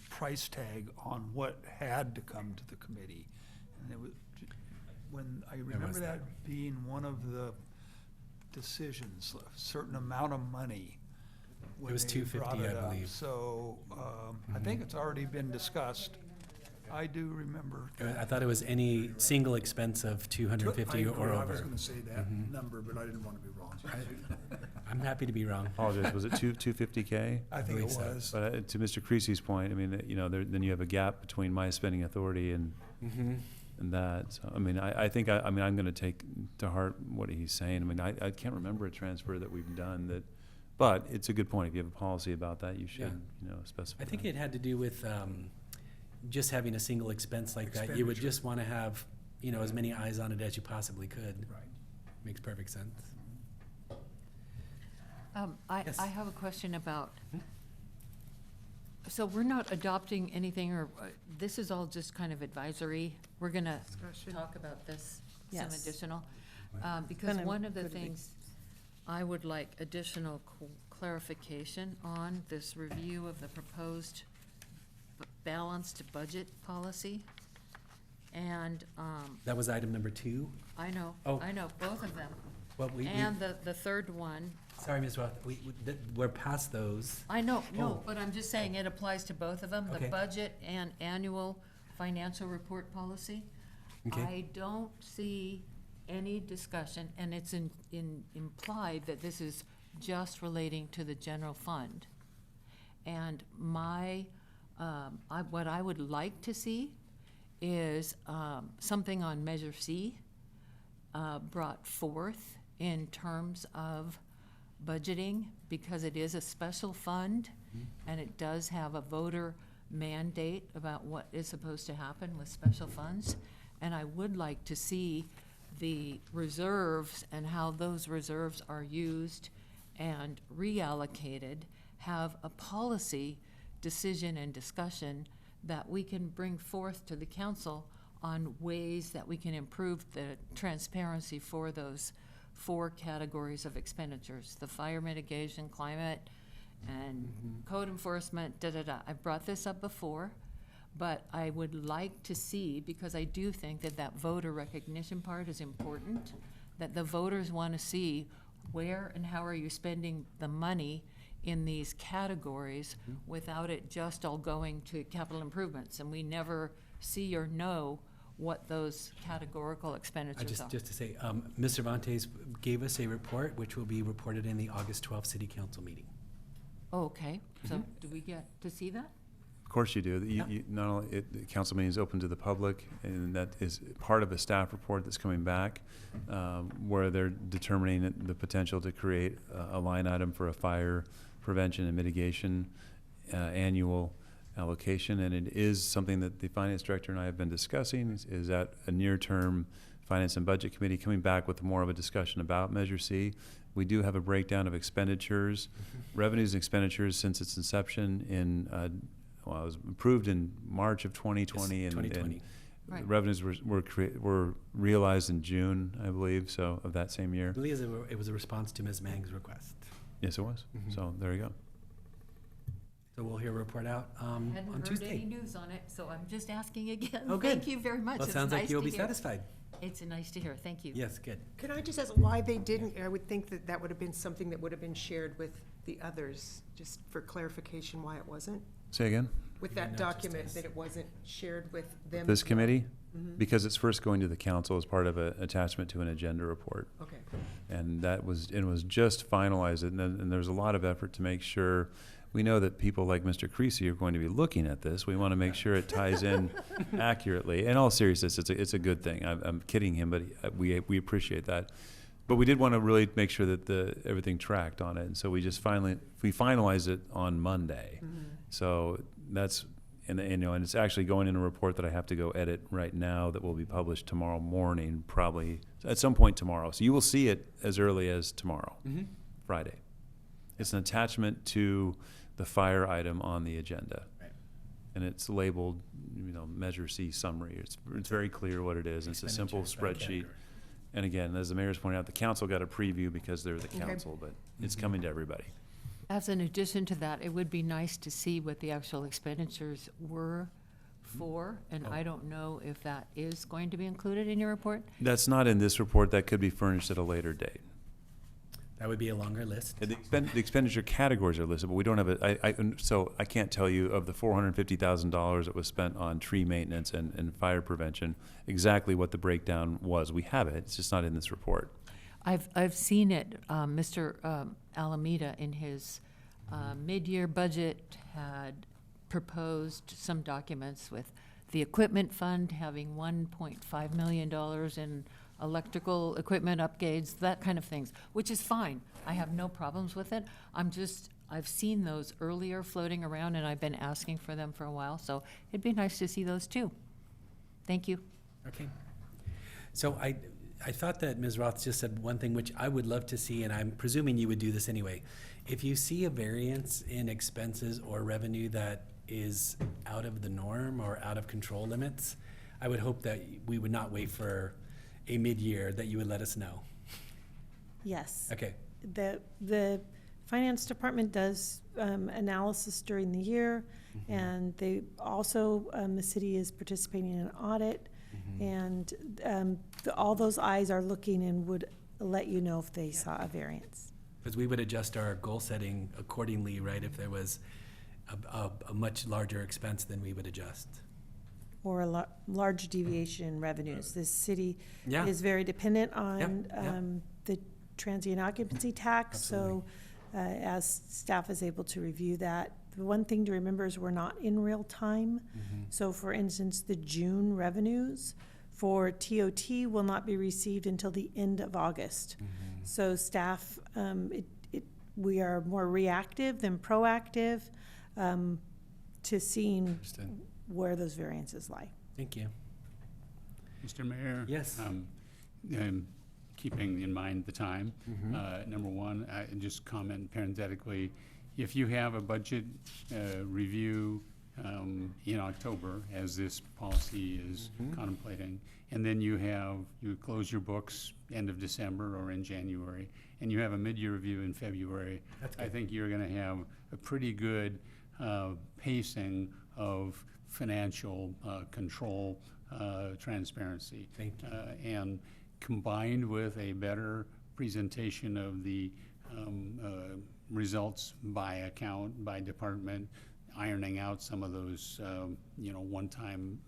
price tag on what had to come to the committee. And it was, when I remember that being one of the decisions, a certain amount of money. when It was they brought $250, it I up. believe. So, I think it's already been discussed. I do remember. I thought it was any single expense of 250 or I was over. gonna say that number, but I didn't wanna be wrong. I'm happy to be wrong. Apologize, was it 250K? I think it believe so. was. But to Mr. Creasy's point, I mean, you know, then you have a gap between my spending authority and that. So, I mean, I think, I'm gonna take to heart what he's saying. I mean, I can't remember a transfer that we've done that, but it's a good point. If you have a policy about that, you should, you know, specify I think that. it had to do with just having a single expense like that. You would Expenditure. just want to have, you know, as many eyes on it as you possibly could. Right. Makes perfect sense. Yes. I have a question about, so we're not adopting anything, or this is all just kind of advisory? We're gonna Discussion. talk about this, some Yes. additional? Because Then I'm one of the good with it. things I would like additional clarification on, this review of the proposed balanced budget policy. And, That was item number 2. I know, Oh. both of them. Well, And the third one, sorry, Ms. Roth, we're past those. I know, no, Oh. but I'm just saying it applies to both of them, the Okay. budget and annual financial report policy. Okay. I don't see any discussion, and it's implied that this is just relating to the general fund. And what I would like to see is something on Measure C brought forth in terms of budgeting, because it is a special fund, and it does have a voter mandate about what is supposed to happen with special funds. And I would like to see the reserves and how those reserves are used and reallocated, have a policy decision and discussion that we can bring forth to the council on ways that we can improve the transparency for those 4 categories of expenditures: the fire mitigation, climate, and code enforcement, da-da-da. I've brought this up before, but I would like to see, because I do think that that voter recognition part is important, that the voters want to see where and how are you spending the money in these categories without it just all going to capital improvements, and we never see or know what those categorical expenditures are. Just to say, Ms. Cervantes gave us a report, which will be reported in the August 12th City Council meeting. Oh, okay, so do we get to see that? Of course you do. Not only, the council meeting is open to the public, and that is part of a staff report that's coming back, where they're determining the potential to create a line item for a fire prevention and mitigation annual allocation. And it is something that the finance director and I have been discussing, is that a near-term finance and budget committee coming back with more of a discussion about Measure C. We do have a breakdown of expenditures, revenues and expenditures since its inception in well, it was approved in March of 2020, Yes, and 2020. Right. revenues were realized in June, I believe, so of that same year. I believe it was a response to Ms. Mang's request. Yes, it was. So there you go. So we'll hear a report out on Hadn't heard Tuesday. any news on it, so I'm just asking again. Oh, good. Thank you very much. Well, it It's sounds like nice you'll to be hear. satisfied. It's nice to hear, thank you. Yes, good. Could I just ask why they didn't? I would think that that would have been something that would have been shared with the others, just for clarification why it wasn't? Say again? With Maybe that not just document, us. that it wasn't shared with them? This committee? Mhm. Because it's first going to the council as part of an attachment to an agenda report. Okay. And it was just finalized, and there's a lot of effort to make sure, we know that people like Mr. Creasy are going to be looking at this. We want to make sure it ties in accurately. In all seriousness, it's a good thing. I'm kidding him, but we appreciate that. But we did want to really make sure that everything tracked on it, and so we finalized it on Monday. So that's, and it's actually going in a report that I have to go edit right now that will be published tomorrow morning, probably at some point tomorrow. So you will see it as early as tomorrow, Friday. It's an attachment to the fire item on the agenda. Right. and it's labeled, Measure C summary. It's very clear what it is. It's a simple Expenditures by spreadsheet. category. And again, as the mayor's pointed out, the council got a preview because they're the Okay. council, but it's coming to everybody. As an addition to that, it would be nice to see what the actual expenditures were for, and I don't know if that is going to be included in your report. That's not in this report. That could be furnished at a later date. That would be a longer list. The expenditure categories are listed, but we don't have so I can't tell you of the $450,000 that was spent on tree maintenance and fire prevention, exactly what the breakdown was. We have it, it's just not in this report. I've seen it, Mr. Alameda in his mid-year budget had proposed some documents with the equipment fund having $1.5 million in electrical equipment upgrades, that kind of things, which is fine. I have no problems with it. I've seen those earlier floating around, and I've been asking for them for a while, so it'd be nice to see those too. Thank you. Okay. So I thought that Ms. Roth just said one thing which I would love to see, and I'm presuming you would do this anyway. If you see a variance in expenses or revenue that is out of the norm or out of control limits, I would hope that we would not wait for a mid-year, that you would let us know. Yes. Okay. The finance department does analysis during the year, and they also, the city is participating in an audit, and all those eyes are looking and would let you know if they saw a variance. Because we would adjust our goal setting accordingly, right? If there was a much larger expense, then we would adjust. Or a large deviation in revenues. This city Yeah. is very dependent on Yep. the transient occupancy tax, so as staff is able to review that. The one thing to remember is we're not in real time. So for instance, the June revenues for TOT will not be received until the end of August. So staff, we are more reactive than proactive to seeing Understood. where those variances lie. Thank you. Mr. Mayor? Yes. Keeping in mind the time, number one, I just comment parenthetically, if you have a budget review in October, as this policy is contemplating, and then you close your books end of December or in January, and you have a mid-year review in February, I think you're gonna have a pretty good pacing of financial control, transparency. Thank you. And combined with a better presentation of the results by account, by department, ironing out some of those, one-time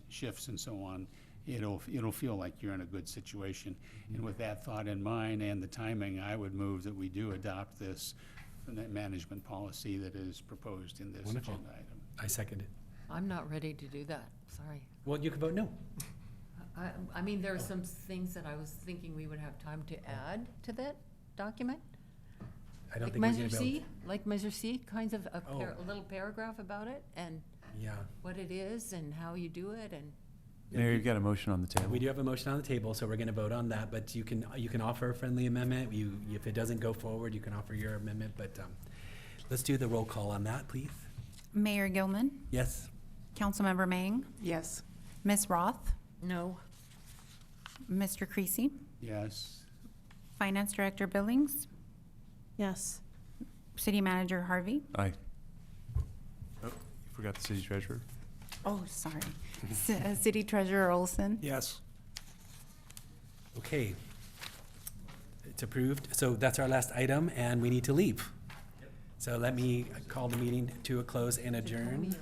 shifts and so on, it'll feel like you're in a good situation. And with that thought in mind and the timing, I would move that we do adopt this management policy that is proposed in this Wonderful. agenda item. I second it. I'm not ready to do that, sorry. Well, you can vote no. I mean, there are some things that I was thinking we would have time to add to that document. I don't Like think we're Measure gonna be able. C, like Measure C, kinds of a Oh. little paragraph about it and Yeah. what it is and how you do it and. Mayor, you've got a motion on the table. We do have a motion on the table, so we're gonna vote on that, but you can offer a friendly amendment. If it doesn't go forward, you can offer your amendment, but let's do the roll call on that, please. Mayor Gilman, Yes? Councilmember Mang, Yes. Ms. Roth, No. Mr. Creasy, Yes, Finance Director Billings, Yes. City Manager Harvey. Aye. Oh, you forgot the city treasurer? Oh, sorry. City Treasurer Olson. Yes. Okay. It's approved. So that's our last item, and we need to leave. So let me call the meeting to a close and adjourn.